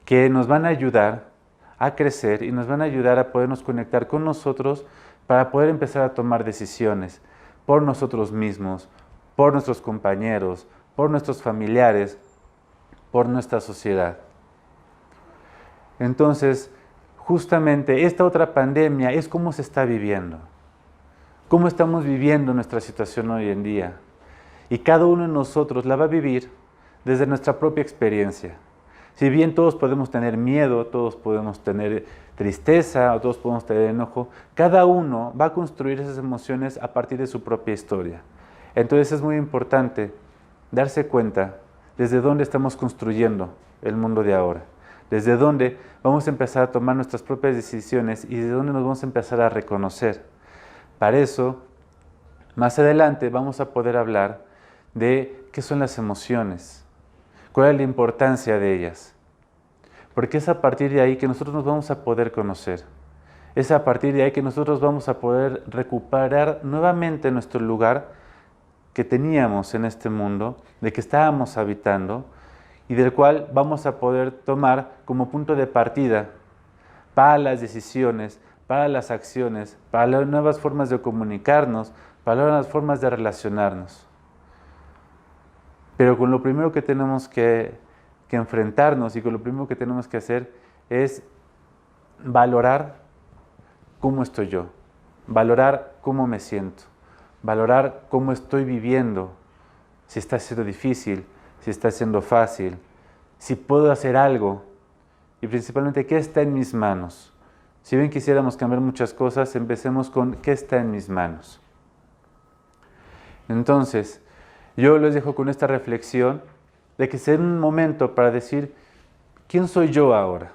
que nos van a ayudar a crecer y nos van a ayudar a podernos conectar con nosotros para poder empezar a tomar decisiones por nosotros mismos, por nuestros compañeros, por nuestros familiares, por nuestra sociedad. Entonces, justamente esta otra pandemia es cómo se está viviendo, cómo estamos viviendo nuestra situación hoy en día. Y cada uno de nosotros la va a vivir desde nuestra propia experiencia. Si bien todos podemos tener miedo, todos podemos tener tristeza, o todos podemos tener enojo, cada uno va a construir esas emociones a partir de su propia historia. Entonces es muy importante darse cuenta desde dónde estamos construyendo el mundo de ahora, desde dónde vamos a empezar a tomar nuestras propias decisiones y desde dónde nos vamos a empezar a reconocer. Para eso, más adelante vamos a poder hablar de qué son las emociones, cuál es la importancia de ellas, porque es a partir de ahí que nosotros nos vamos a poder conocer, es a partir de ahí que nosotros vamos a poder recuperar nuevamente nuestro lugar que teníamos en este mundo, de que estábamos habitando y del cual vamos a poder tomar como punto de partida para las decisiones, para las acciones, para las nuevas formas de comunicarnos, para las nuevas formas de relacionarnos. Pero con lo primero que tenemos que enfrentarnos y con lo primero que tenemos que hacer es valorar cómo estoy yo, valorar cómo me siento, valorar cómo estoy viviendo, si está siendo difícil, si está siendo fácil, si puedo hacer algo y principalmente qué está en mis manos. Si bien quisiéramos cambiar muchas cosas, empecemos con qué está en mis manos. Entonces, yo les dejo con esta reflexión de que sea un momento para decir, ¿quién soy yo ahora?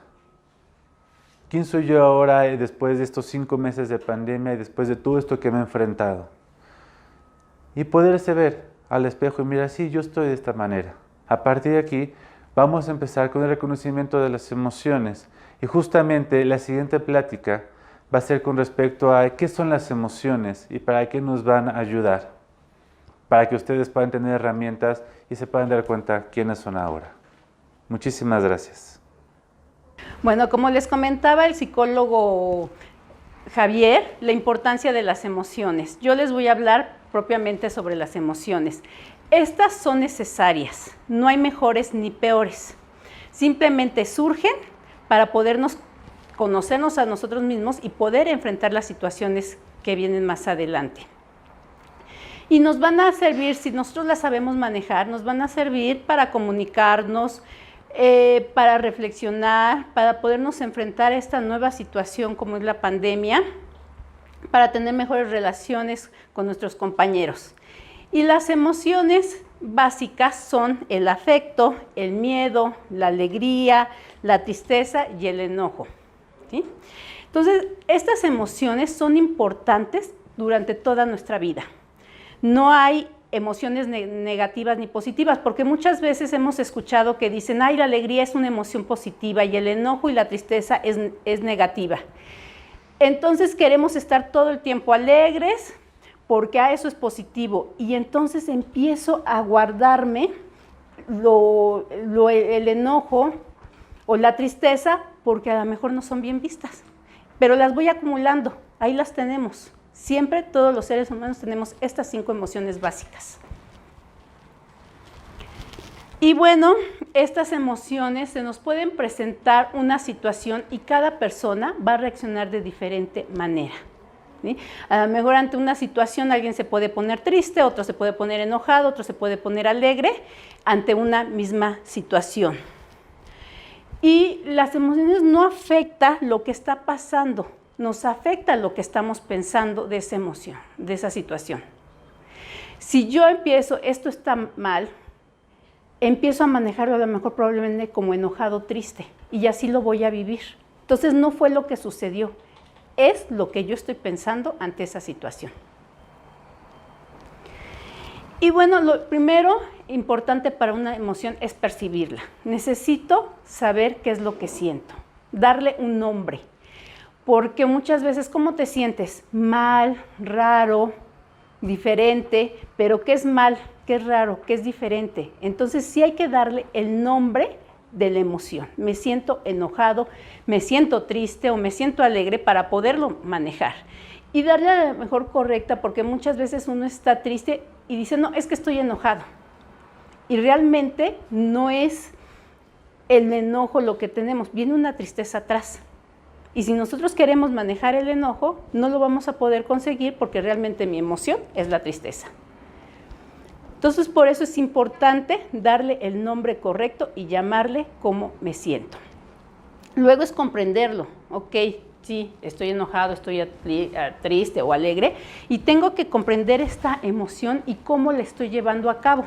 ¿Quién soy yo ahora después de estos 5 meses de pandemia y después de todo esto que me he enfrentado? Y poderse ver al espejo y mirar, sí, yo estoy de esta manera. A partir de aquí, vamos a empezar con el reconocimiento de las emociones. Y justamente la siguiente plática va a ser con respecto a qué son las emociones y para qué nos van a ayudar, para que ustedes puedan tener herramientas y se puedan dar cuenta quiénes son ahora. Muchísimas gracias. Bueno, como les comentaba el psicólogo Javier, la importancia de las emociones. Yo les voy a hablar propiamente sobre las emociones. Estas son necesarias, no hay mejores ni peores. Simplemente surgen para podernos conocernos a nosotros mismos y poder enfrentar las situaciones que vienen más adelante. Y nos van a servir, si nosotros las sabemos manejar, nos van a servir para comunicarnos, para reflexionar, para podernos enfrentar a esta nueva situación como es la pandemia, para tener mejores relaciones con nuestros compañeros. Y las emociones básicas son el afecto, el miedo, la alegría, la tristeza y el enojo, ¿sí? Entonces, estas emociones son importantes durante toda nuestra vida. No hay emociones negativas ni positivas, porque muchas veces hemos escuchado que dicen, ay, la alegría es una emoción positiva y el enojo y la tristeza es negativa. Entonces queremos estar todo el tiempo alegres porque eso es positivo y entonces empiezo a guardarme el enojo o la tristeza porque a lo mejor no son bien vistas, pero las voy acumulando, ahí las tenemos. Siempre todos los seres humanos tenemos estas 5 emociones básicas. Y bueno, estas emociones se nos pueden presentar una situación y cada persona va a reaccionar de diferente manera, ¿sí? A lo mejor ante una situación alguien se puede poner triste, otro se puede poner enojado, otro se puede poner alegre ante una misma situación. Y las emociones no afectan lo que está pasando, nos afecta lo que estamos pensando de esa emoción, de esa situación. Si yo empiezo, esto está mal, empiezo a manejarlo a lo mejor probablemente como enojado, triste, y así lo voy a vivir. Entonces no fue lo que sucedió, es lo que yo estoy pensando ante esa situación. Y bueno, lo primero importante para una emoción es percibirla. Necesito saber qué es lo que siento, darle un nombre. porque muchas veces, ¿cómo te sientes? Mal, raro, diferente, pero ¿qué es mal? ¿Qué es raro? ¿Qué es diferente? Entonces sí hay que darle el nombre de la emoción. Me siento enojado, me siento triste o me siento alegre para poderlo manejar. Y darle a la mejor correcta, porque muchas veces uno está triste y dice, no, es que estoy enojado. Y realmente no es el enojo lo que tenemos, viene una tristeza atrás. Y si nosotros queremos manejar el enojo, no lo vamos a poder conseguir porque realmente mi emoción es la tristeza. Entonces, por eso es importante darle el nombre correcto y llamarle cómo me siento. Luego es comprenderlo. Ok, sí, estoy enojado, estoy triste o alegre y tengo que comprender esta emoción y cómo la estoy llevando a cabo.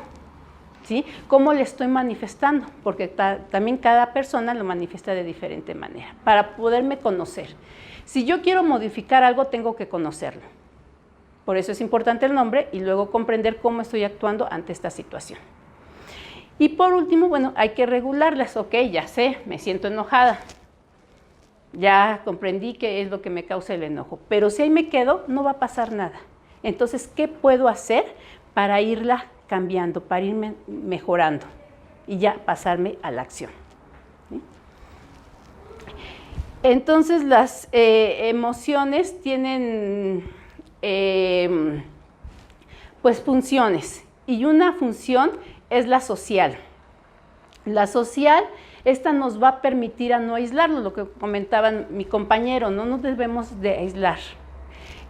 ¿Sí? ¿Cómo le estoy manifestando? Porque también cada persona lo manifiesta de diferente manera, para poderme conocer. Si yo quiero modificar algo, tengo que conocerlo. Por eso es importante el nombre y luego comprender cómo estoy actuando ante esta situación. Y por último, bueno, hay que regularlas. Ok, ya sé, me siento enojada. Ya comprendí qué es lo que me causa el enojo. Pero si ahí me quedo, no va a pasar nada. Entonces, ¿qué puedo hacer para irla cambiando, para irme mejorando y ya pasarme a la acción? ¿Sí? Entonces las emociones tienen pues funciones y una función es la social. La social, esta nos va a permitir a no aislarnos, lo que comentaba mi compañero, no nos debemos de aislar.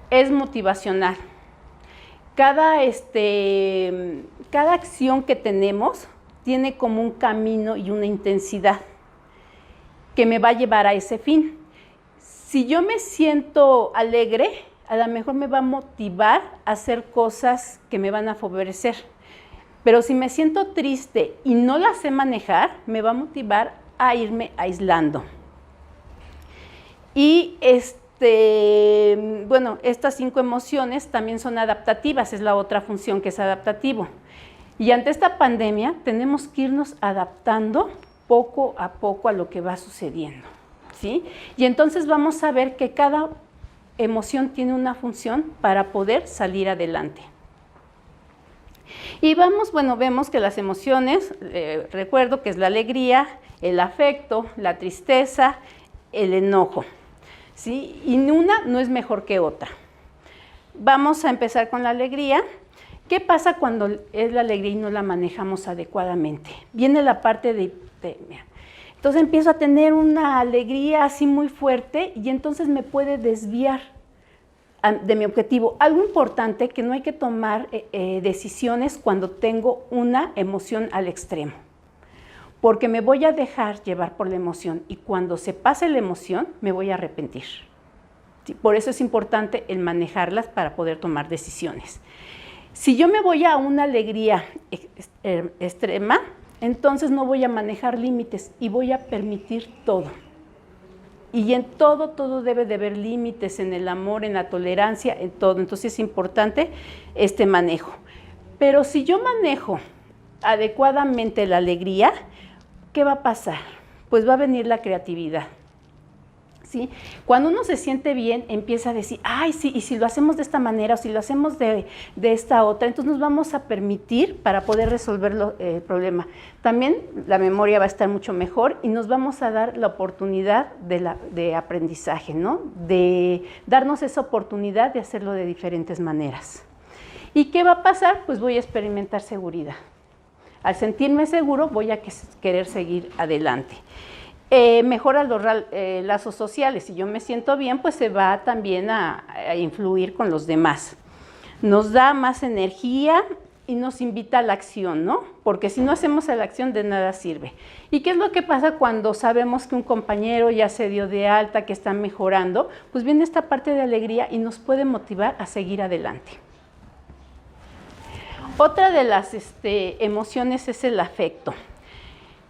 Es motivacional. Cada acción que tenemos tiene como un camino y una intensidad que me va a llevar a ese fin. Si yo me siento alegre, a lo mejor me va a motivar a hacer cosas que me van a favorecer. Pero si me siento triste y no la sé manejar, me va a motivar a irme aislando. Y bueno, estas 5 emociones también son adaptativas, es la otra función que es adaptativo. Y ante esta pandemia tenemos que irnos adaptando poco a poco a lo que va sucediendo, ¿sí? Y entonces vamos a ver que cada emoción tiene una función para poder salir adelante. Y vemos que las emociones, recuerdo que es la alegría, el afecto, la tristeza, el enojo. ¿Sí? Y una no es mejor que otra. Vamos a empezar con la alegría. ¿Qué pasa cuando es la alegría y no la manejamos adecuadamente? Viene la parte de hipotermia. Entonces empiezo a tener una alegría así muy fuerte y entonces me puede desviar de mi objetivo. Algo importante, que no hay que tomar decisiones cuando tengo una emoción al extremo, porque me voy a dejar llevar por la emoción y cuando se pase la emoción me voy a arrepentir. ¿Sí? Por eso es importante el manejarlas para poder tomar decisiones. Si yo me voy a una alegría extrema, entonces no voy a manejar límites y voy a permitir todo. Y en todo debe de haber límites, en el amor, en la tolerancia, en todo. Entonces es importante este manejo. Pero si yo manejo adecuadamente la alegría, ¿qué va a pasar? Pues va a venir la creatividad. ¿Sí? Cuando uno se siente bien, empieza a decir, ay, sí, y si lo hacemos de esta manera o si lo hacemos de esta otra, entonces nos vamos a permitir para poder resolver el problema. También la memoria va a estar mucho mejor y nos vamos a dar la oportunidad de aprendizaje, ¿no? De darnos esa oportunidad de hacerlo de diferentes maneras. ¿Y qué va a pasar? Pues voy a experimentar seguridad. Al sentirme seguro, voy a querer seguir adelante. Mejora los lazos sociales. Si yo me siento bien, pues se va también a influir con los demás. Nos da más energía y nos invita a la acción, ¿no? Porque si no hacemos la acción, de nada sirve. ¿Y qué es lo que pasa cuando sabemos que un compañero ya se dio de alta, que está mejorando? Pues viene esta parte de alegría y nos puede motivar a seguir adelante. Otra de las emociones es el afecto.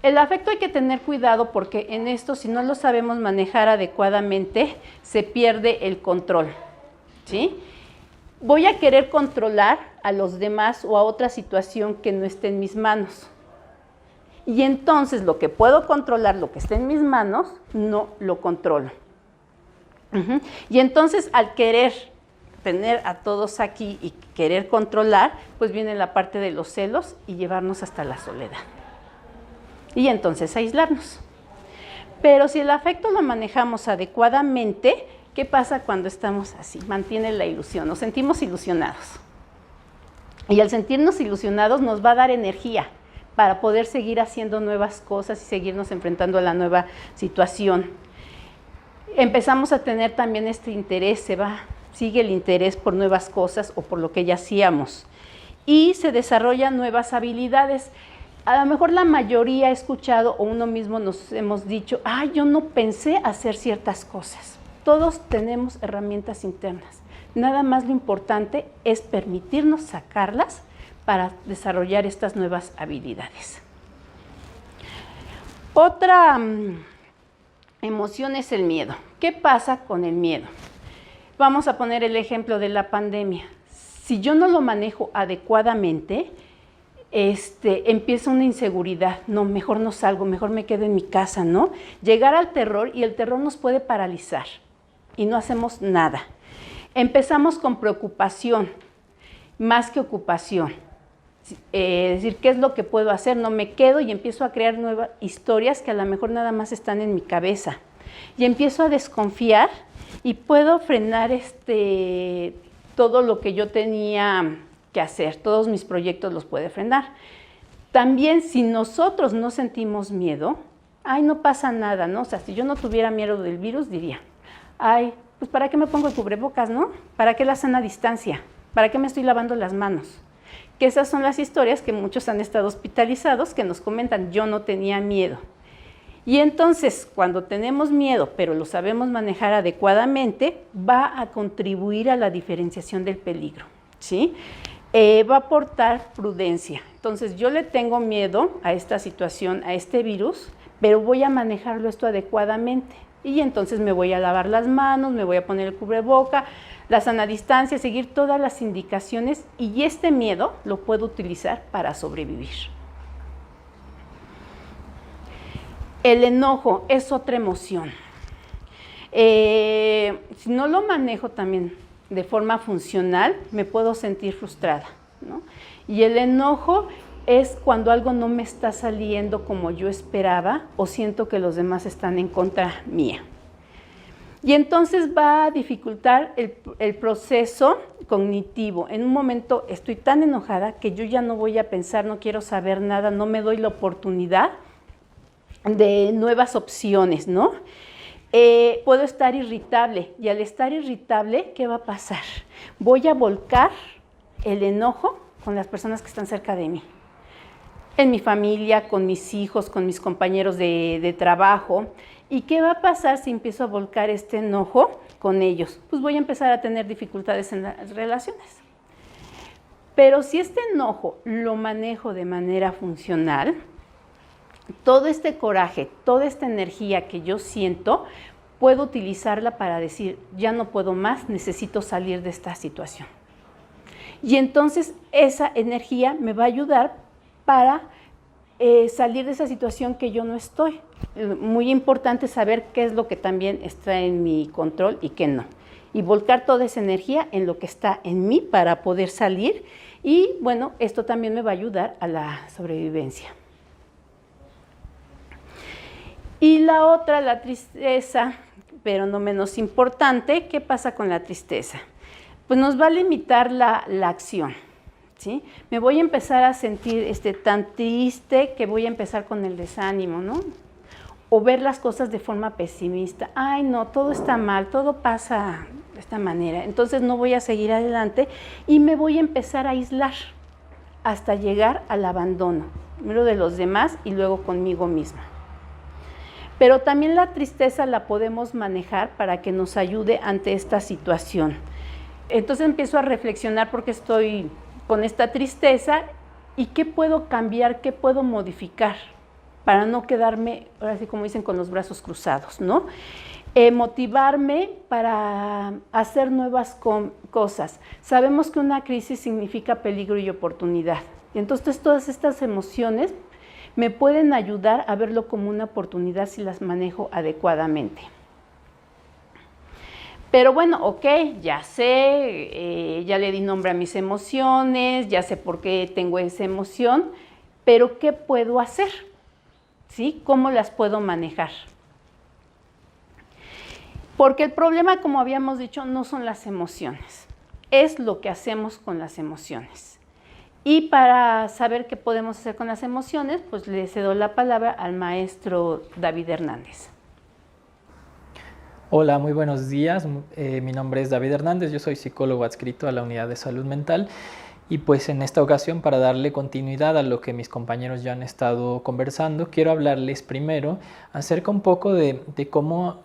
El afecto hay que tener cuidado porque en esto, si no lo sabemos manejar adecuadamente, se pierde el control, ¿sí? Voy a querer controlar a los demás o a otra situación que no esté en mis manos. Y entonces lo que puedo controlar, lo que esté en mis manos, no lo controlo. Ujú. Y entonces, al querer tener a todos aquí y querer controlar, pues viene la parte de los celos y llevarnos hasta la soledad. Y entonces aislarnos. Pero si el afecto lo manejamos adecuadamente, ¿qué pasa cuando estamos así? Mantiene la ilusión, nos sentimos ilusionados. Y al sentirnos ilusionados nos va a dar energía para poder seguir haciendo nuevas cosas y seguirnos enfrentando a la nueva situación. Empezamos a tener también este interés, sigue el interés por nuevas cosas o por lo que ya hacíamos. Y se desarrollan nuevas habilidades. A lo mejor la mayoría ha escuchado o uno mismo nos hemos dicho, yo no pensé hacer ciertas cosas. Todos tenemos herramientas internas. Nada más lo importante es permitirnos sacarlas para desarrollar estas nuevas habilidades. Otra emoción es el miedo. ¿Qué pasa con el miedo? Vamos a poner el ejemplo de la pandemia. Si yo no lo manejo adecuadamente, empieza una inseguridad. No, mejor no salgo, mejor me quedo en mi casa, ¿no? Llegar al terror, y el terror nos puede paralizar y no hacemos nada. Empezamos con preocupación, más que ocupación. Es decir, ¿qué es lo que puedo hacer? No me quedo y empiezo a crear nuevas historias que a lo mejor nada más están en mi cabeza. Y empiezo a desconfiar y puedo frenar todo lo que yo tenía que hacer. Todos mis proyectos los puede frenar. También si nosotros no sentimos miedo, no pasa nada, ¿no? O sea, si yo no tuviera miedo del virus, diría, pues ¿para qué me pongo el cubrebocas, no? ¿Para qué la sana distancia? ¿Para qué me estoy lavando las manos? Que esas son las historias que muchos han estado hospitalizados que nos comentan, yo no tenía miedo. Y entonces, cuando tenemos miedo, pero lo sabemos manejar adecuadamente, va a contribuir a la diferenciación del peligro, ¿sí? Va a aportar prudencia. Entonces, yo le tengo miedo a esta situación, a este virus, pero voy a manejarlo esto adecuadamente. Y entonces me voy a lavar las manos, me voy a poner el cubreboca, la sana distancia, seguir todas las indicaciones, y este miedo lo puedo utilizar para sobrevivir. El enojo es otra emoción. Si no lo manejo también de forma funcional, me puedo sentir frustrada, ¿no? Y el enojo es cuando algo no me está saliendo como yo esperaba o siento que los demás están en contra mía. Y entonces va a dificultar el proceso cognitivo. En un momento estoy tan enojada que yo ya no voy a pensar, no quiero saber nada, no me doy la oportunidad de nuevas opciones, ¿no? Puedo estar irritable, y al estar irritable, ¿qué va a pasar? Voy a volcar el enojo con las personas que están cerca de mí. En mi familia, con mis hijos, con mis compañeros de trabajo. ¿Y qué va a pasar si empiezo a volcar este enojo con ellos? Pues voy a empezar a tener dificultades en las relaciones. Pero si este enojo lo manejo de manera funcional, todo este coraje, toda esta energía que yo siento, puedo utilizarla para decir, ya no puedo más, necesito salir de esta situación. Y entonces esa energía me va a ayudar para salir de esa situación que yo no estoy. Muy importante saber qué es lo que también está en mi control y qué no. Y volcar toda esa energía en lo que está en mí para poder salir. Y bueno, esto también me va a ayudar a la sobrevivencia. Y la otra, la tristeza, pero no menos importante. ¿Qué pasa con la tristeza? Pues nos va a limitar la acción, ¿sí? Me voy a empezar a sentir tan triste que voy a empezar con el desánimo, ¿no? O ver las cosas de forma pesimista. No, todo está mal, todo pasa de esta manera. Entonces no voy a seguir adelante y me voy a empezar a aislar hasta llegar al abandono, primero de los demás y luego conmigo misma. Pero también la tristeza la podemos manejar para que nos ayude ante esta situación. Entonces empiezo a reflexionar por qué estoy con esta tristeza y qué puedo cambiar, qué puedo modificar para no quedarme, ahora sí como dicen, con los brazos cruzados, ¿no? Motivarme para hacer nuevas cosas. Sabemos que una crisis significa peligro y oportunidad. Y entonces todas estas emociones me pueden ayudar a verlo como una oportunidad si las manejo adecuadamente. Pero bueno, ok, ya sé, ya le di nombre a mis emociones, ya sé por qué tengo esa emoción, pero ¿qué puedo hacer? ¿Sí? ¿Cómo las puedo manejar? Porque el problema, como habíamos dicho, no son las emociones, es lo que hacemos con las emociones. Y para saber qué podemos hacer con las emociones, pues le cedo la palabra al maestro David Hernández. Hola, muy buenos días. Mi nombre es David Hernández, yo soy psicólogo adscrito a la Unidad de Salud Mental y pues en esta ocasión, para darle continuidad a lo que mis compañeros ya han estado conversando, quiero hablarles primero acerca un poco de cómo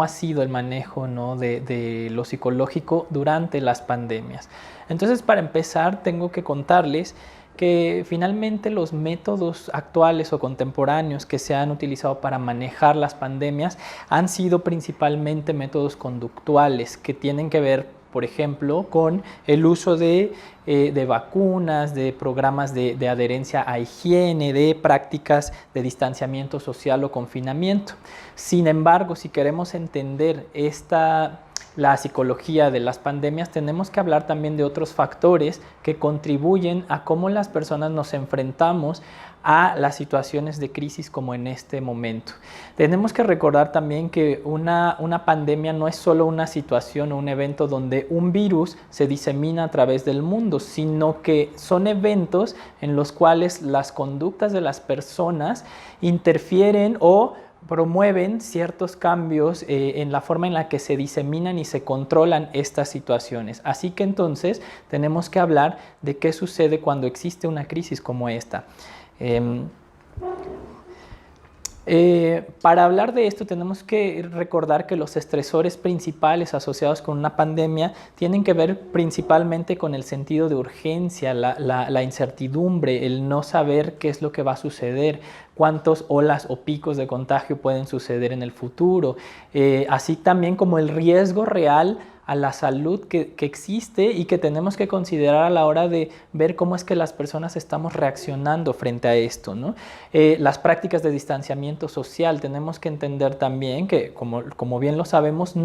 ha sido el manejo, ¿no?, de lo psicológico durante las pandemias. Entonces, para empezar, tengo que contarles que finalmente los métodos actuales o contemporáneos que se han utilizado para manejar las pandemias han sido principalmente métodos conductuales que tienen que ver, por ejemplo, con el uso de vacunas, de programas de adherencia a higiene, de prácticas de distanciamiento social o confinamiento. Sin embargo, si queremos entender la psicología de las pandemias, tenemos que hablar también de otros factores que contribuyen a cómo las personas nos enfrentamos a las situaciones de crisis como en este momento. Tenemos que recordar también que una pandemia no es solo una situación o un evento donde un virus se disemina a través del mundo, sino que son eventos en los cuales las conductas de las personas interfieren o promueven ciertos cambios en la forma en la que se diseminan y se controlan estas situaciones. Así que entonces tenemos que hablar de qué sucede cuando existe una crisis como esta. Para hablar de esto tenemos que recordar que los estresores principales asociados con una pandemia tienen que ver principalmente con el sentido de urgencia, la incertidumbre, el no saber qué es lo que va a suceder, cuántos olas o picos de contagio pueden suceder en el futuro, así también como el riesgo real a la salud que existe y que tenemos que considerar a la hora de ver cómo es que las personas estamos reaccionando frente a esto, ¿no? Las prácticas de distanciamiento social, tenemos que entender también que, como bien lo sabemos,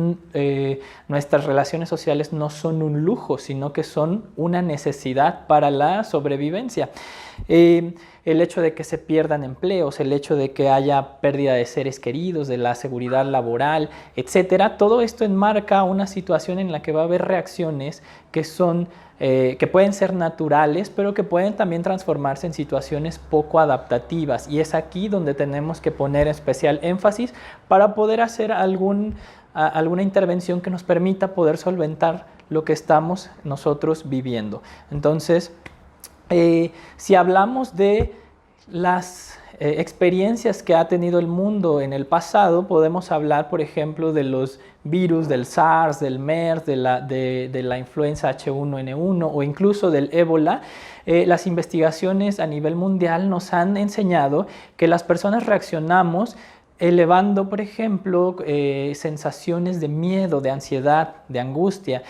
nuestras relaciones sociales no son un lujo, sino que son una necesidad para la sobrevivencia. El hecho de que se pierdan empleos, el hecho de que haya pérdida de seres queridos, de la seguridad laboral, etcétera, todo esto enmarca una situación en la que va a haber reacciones que pueden ser naturales, pero que pueden también transformarse en situaciones poco adaptativas. Y es aquí donde tenemos que poner especial énfasis para poder hacer alguna intervención que nos permita poder solventar lo que estamos nosotros viviendo. Entonces, si hablamos de las experiencias que ha tenido el mundo en el pasado, podemos hablar, por ejemplo, de los virus del SARS, del MERS, de la influenza H1N1 o incluso del ébola. Las investigaciones a nivel mundial nos han enseñado que las personas reaccionamos elevando, por ejemplo, sensaciones de miedo, de ansiedad, de angustia.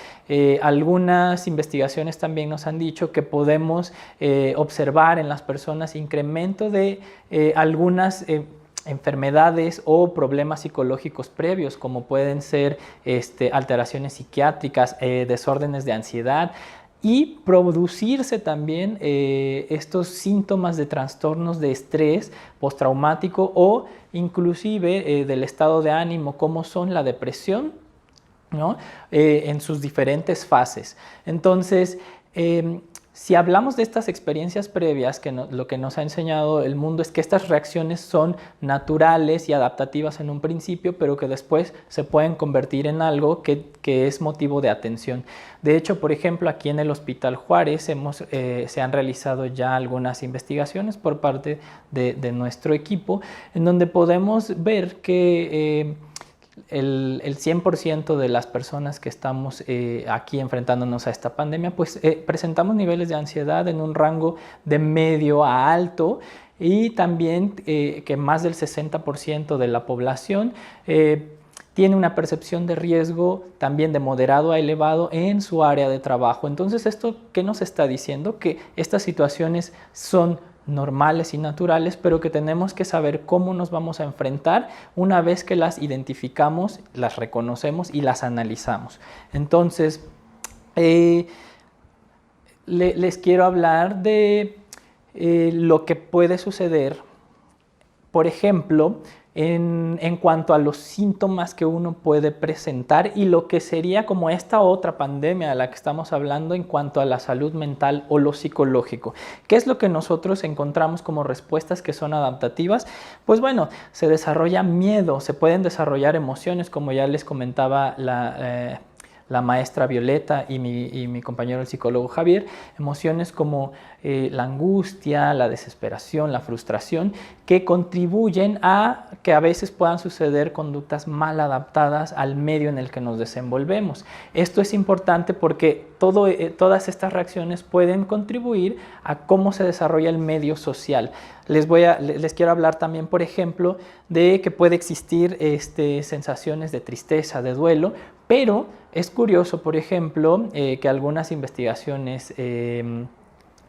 Algunas investigaciones también nos han dicho que podemos observar en las personas incremento de algunas enfermedades o problemas psicológicos previos, como pueden ser alteraciones psiquiátricas, desórdenes de ansiedad, y producirse también estos síntomas de trastornos de estrés postraumático o inclusive del estado de ánimo, como son la depresión, ¿no?, en sus diferentes fases. Entonces, si hablamos de estas experiencias previas, lo que nos ha enseñado el mundo es que estas reacciones son naturales y adaptativas en un principio, pero que después se pueden convertir en algo que es motivo de atención. De hecho, por ejemplo, aquí en el Hospital Juárez se han realizado ya algunas investigaciones por parte de nuestro equipo, en donde podemos ver que el 100% de las personas que estamos aquí enfrentándonos a esta pandemia, pues presentamos niveles de ansiedad en un rango de medio a alto, y también que más del 60% de la población tiene una percepción de riesgo también de moderado a elevado en su área de trabajo. Entonces, ¿esto qué nos está diciendo? Que estas situaciones son normales y naturales, pero que tenemos que saber cómo nos vamos a enfrentar una vez que las identificamos, las reconocemos y las analizamos. Entonces, les quiero hablar de lo que puede suceder, por ejemplo, en cuanto a los síntomas que uno puede presentar y lo que sería como esta otra pandemia de la que estamos hablando en cuanto a la salud mental o lo psicológico. ¿Qué es lo que nosotros encontramos como respuestas que son adaptativas? Pues bueno, se desarrolla miedo, se pueden desarrollar emociones, como ya les comentaba la maestra Violeta y mi compañero el psicólogo Javier, emociones como la angustia, la desesperación, la frustración, que contribuyen a que a veces puedan suceder conductas mal adaptadas al medio en el que nos desenvolvemos. Esto es importante porque todas estas reacciones pueden contribuir a cómo se desarrolla el medio social. Les quiero hablar también, por ejemplo, de que puede existir sensaciones de tristeza, de duelo, pero es curioso, por ejemplo, que algunas investigaciones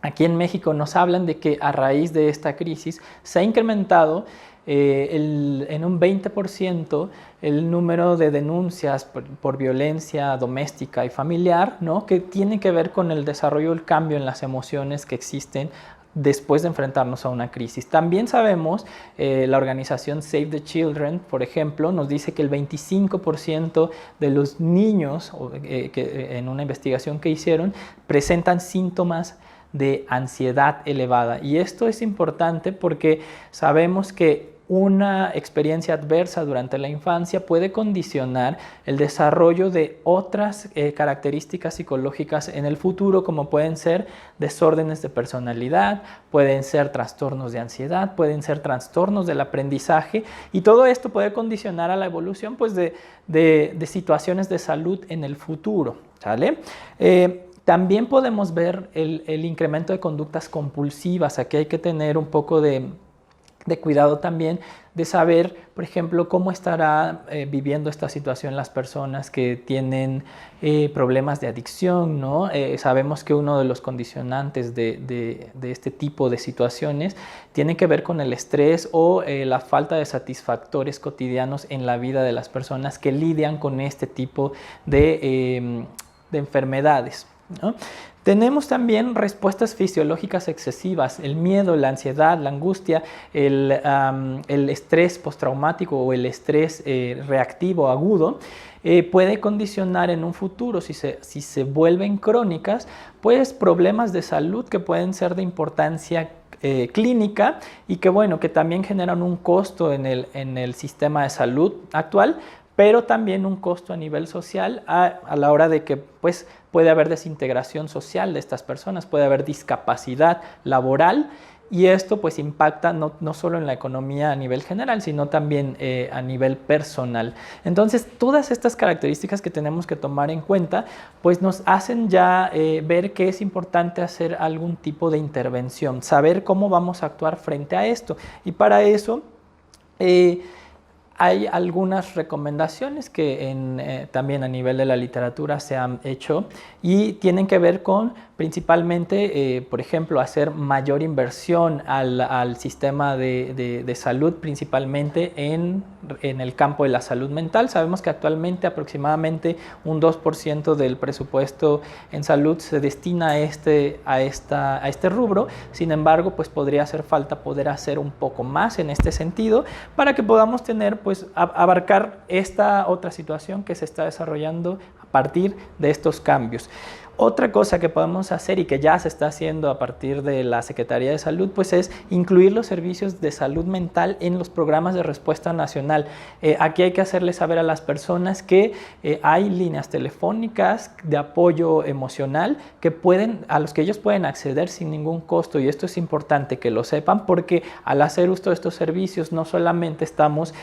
aquí en México nos hablan de que a raíz de esta crisis se ha incrementado en un 20% el número de denuncias por violencia doméstica y familiar, ¿no? Que tiene que ver con el desarrollo, el cambio en las emociones que existen después de enfrentarnos a una crisis. También sabemos, la organización Save the Children, por ejemplo, nos dice que el 25% de los niños, que en una investigación que hicieron, presentan síntomas de ansiedad elevada. Y esto es importante porque sabemos que una experiencia adversa durante la infancia puede condicionar el desarrollo de otras características psicológicas en el futuro, como pueden ser desórdenes de personalidad, pueden ser trastornos de ansiedad, pueden ser trastornos del aprendizaje, y todo esto puede condicionar a la evolución pues, de situaciones de salud en el futuro, ¿sale? También podemos ver el incremento de conductas compulsivas. Aquí hay que tener un poco de cuidado también de saber, por ejemplo, cómo estará viviendo esta situación las personas que tienen problemas de adicción, ¿no? Sabemos que uno de los condicionantes de este tipo de situaciones tiene que ver con el estrés o la falta de satisfactores cotidianos en la vida de las personas que lidian con este tipo de enfermedades, ¿no? Tenemos también respuestas fisiológicas excesivas, el miedo, la ansiedad, la angustia, el estrés postraumático o el estrés reactivo agudo. Puede condicionar en un futuro, si se vuelven crónicas, pues problemas de salud que pueden ser de importancia clínica y que, bueno, que también generan un costo en el sistema de salud actual, pero también un costo a nivel social a la hora de que pues, puede haber desintegración social de estas personas, puede haber discapacidad laboral, y esto pues impacta no solo en la economía a nivel general, sino también a nivel personal. Entonces, todas estas características que tenemos que tomar en cuenta, pues nos hacen ya ver que es importante hacer algún tipo de intervención, saber cómo vamos a actuar frente a esto. Y para eso hay algunas recomendaciones que también a nivel de la literatura se han hecho y tienen que ver con principalmente, por ejemplo, hacer mayor inversión al sistema de salud, principalmente en el campo de la salud mental. Sabemos que actualmente aproximadamente un 2% del presupuesto en salud se destina a este rubro. Sin embargo, pues podría hacer falta poder hacer un poco más en este sentido para que podamos tener, pues, abarcar esta otra situación que se está desarrollando a partir de estos cambios. Otra cosa que podemos hacer y que ya se está haciendo a partir de la Secretaría de Salud, pues es incluir los servicios de salud mental en los programas de respuesta nacional. Aquí hay que hacerles saber a las personas que hay líneas telefónicas de apoyo emocional a los que ellos pueden acceder sin ningún costo, y esto es importante que lo sepan porque al hacer uso de estos servicios no solamente estamos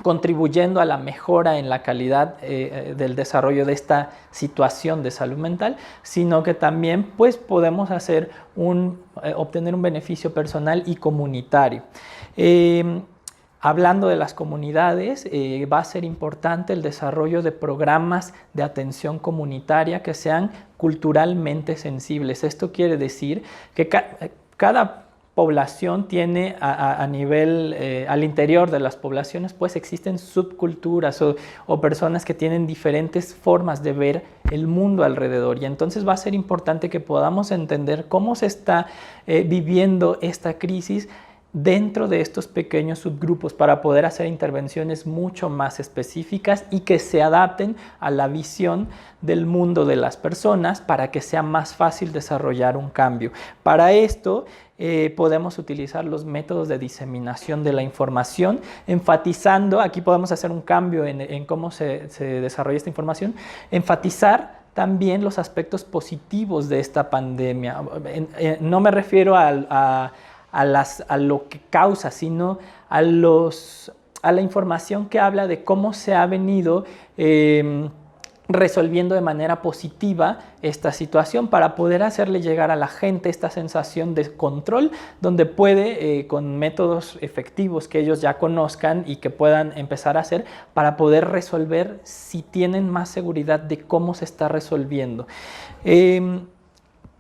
contribuyendo a la mejora en la calidad del desarrollo de esta situación de salud mental, sino que también pues, podemos obtener un beneficio personal y comunitario. Hablando de las comunidades, va a ser importante el desarrollo de programas de atención comunitaria que sean culturalmente sensibles. Esto quiere decir que cada población tiene a nivel, al interior de las poblaciones, pues existen subculturas o personas que tienen diferentes formas de ver el mundo alrededor, y entonces va a ser importante que podamos entender cómo se está viviendo esta crisis dentro de estos pequeños subgrupos para poder hacer intervenciones mucho más específicas y que se adapten a la visión del mundo de las personas para que sea más fácil desarrollar un cambio. Para esto podemos utilizar los métodos de diseminación de la información, enfatizando, aquí podemos hacer un cambio en cómo se desarrolla esta información, enfatizar también los aspectos positivos de esta pandemia. No me refiero a lo que causa, sino a la información que habla de cómo se ha venido resolviendo de manera positiva esta situación para poder hacerle llegar a la gente esta sensación de control, donde puede, con métodos efectivos que ellos ya conozcan y que puedan empezar a hacer, para poder resolver si tienen más seguridad de cómo se está resolviendo.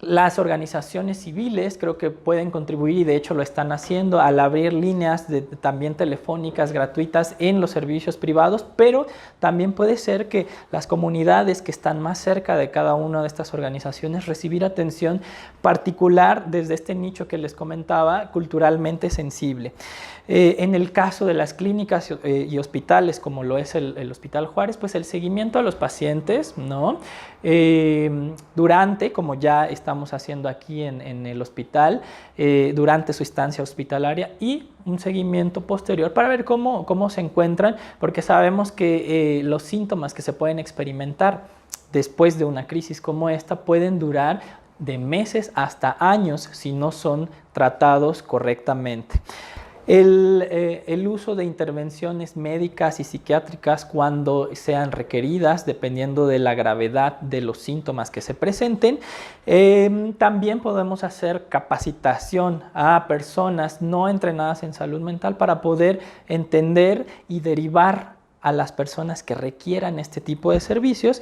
Las organizaciones civiles creo que pueden contribuir, y de hecho lo están haciendo, al abrir líneas también telefónicas gratuitas en los servicios privados, pero también puede ser que las comunidades que están más cerca de cada una de estas organizaciones recibir atención particular desde este nicho que les comentaba, culturalmente sensible. En el caso de las clínicas y hospitales, como lo es el Hospital Juárez, pues el seguimiento a los pacientes, ¿no? Durante, como ya estamos haciendo aquí en el hospital, durante su estancia hospitalaria, y un seguimiento posterior para ver cómo se encuentran, porque sabemos que los síntomas que se pueden experimentar después de una crisis como esta pueden durar de meses hasta años si no son tratados correctamente. El uso de intervenciones médicas y psiquiátricas cuando sean requeridas, dependiendo de la gravedad de los síntomas que se presenten. También podemos hacer capacitación a personas no entrenadas en salud mental para poder entender y derivar a las personas que requieran este tipo de servicios.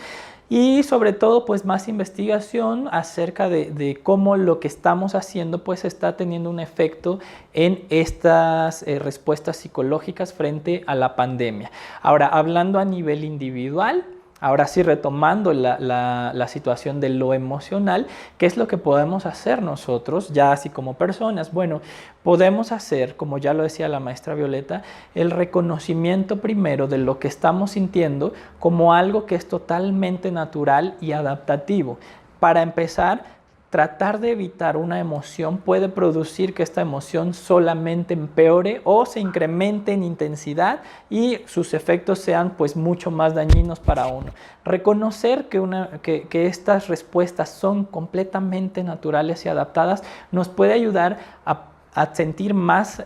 Y sobre todo, pues más investigación acerca de cómo lo que estamos haciendo pues está teniendo un efecto en estas respuestas psicológicas frente a la pandemia. Ahora, hablando a nivel individual, ahora sí retomando la situación de lo emocional, ¿qué es lo que podemos hacer nosotros ya así como personas? Bueno, podemos hacer, como ya lo decía la maestra Violeta, el reconocimiento primero de lo que estamos sintiendo como algo que es totalmente natural y adaptativo. Para empezar, tratar de evitar una emoción puede producir que esta emoción solamente empeore o se incremente en intensidad y sus efectos sean pues mucho más dañinos para uno. Reconocer que estas respuestas son completamente naturales y adaptadas nos puede ayudar a sentir más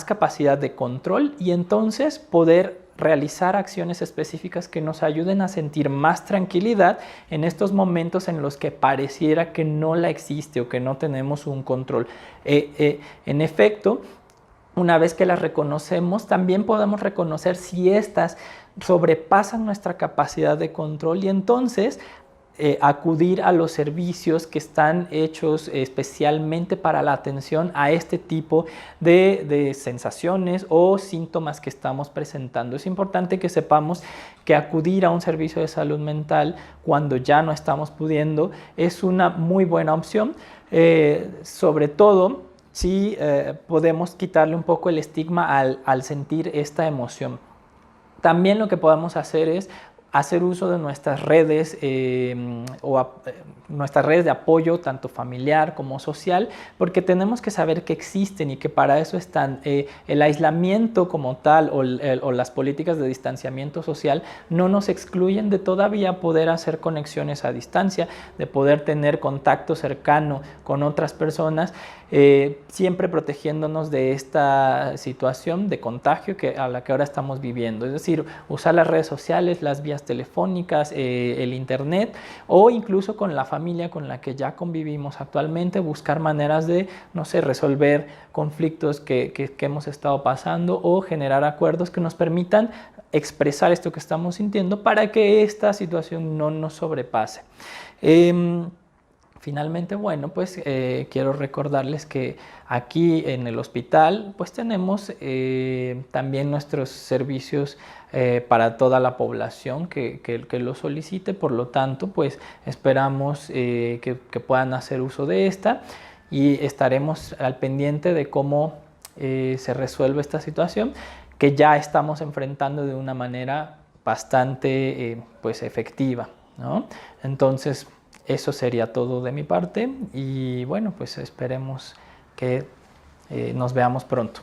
capacidad de control y entonces poder realizar acciones específicas que nos ayuden a sentir más tranquilidad en estos momentos en los que pareciera que no la existe o que no tenemos un control. En efecto, una vez que las reconocemos, también podemos reconocer si éstas sobrepasan nuestra capacidad de control y entonces acudir a los servicios que están hechos especialmente para la atención a este tipo de sensaciones o síntomas que estamos presentando. Es importante que sepamos que acudir a un servicio de salud mental cuando ya no estamos pudiendo es una muy buena opción, sobre todo si podemos quitarle un poco el estigma al sentir esta emoción. También lo que podemos hacer es hacer uso de nuestras redes nuestras redes de apoyo, tanto familiar como social, porque tenemos que saber que existen y que para eso están. El aislamiento como tal o las políticas de distanciamiento social no nos excluyen de todavía poder hacer conexiones a distancia, de poder tener contacto cercano con otras personas, siempre protegiéndonos de esta situación de contagio a la que ahora estamos viviendo. Es decir, usar las redes sociales, las vías telefónicas, el internet o incluso con la familia con la que ya convivimos actualmente, buscar maneras de, no sé, resolver conflictos que hemos estado pasando o generar acuerdos que nos permitan expresar esto que estamos sintiendo para que esta situación no nos sobrepase. Finalmente, bueno, pues quiero recordarles que aquí en el hospital pues tenemos también nuestros servicios para toda la población que lo solicite. Por lo tanto, pues esperamos que puedan hacer uso de esta y estaremos al pendiente de cómo se resuelve esta situación que ya estamos enfrentando de una manera bastante pues efectiva, ¿no? Entonces, eso sería todo de mi parte y bueno, pues esperemos que nos veamos pronto.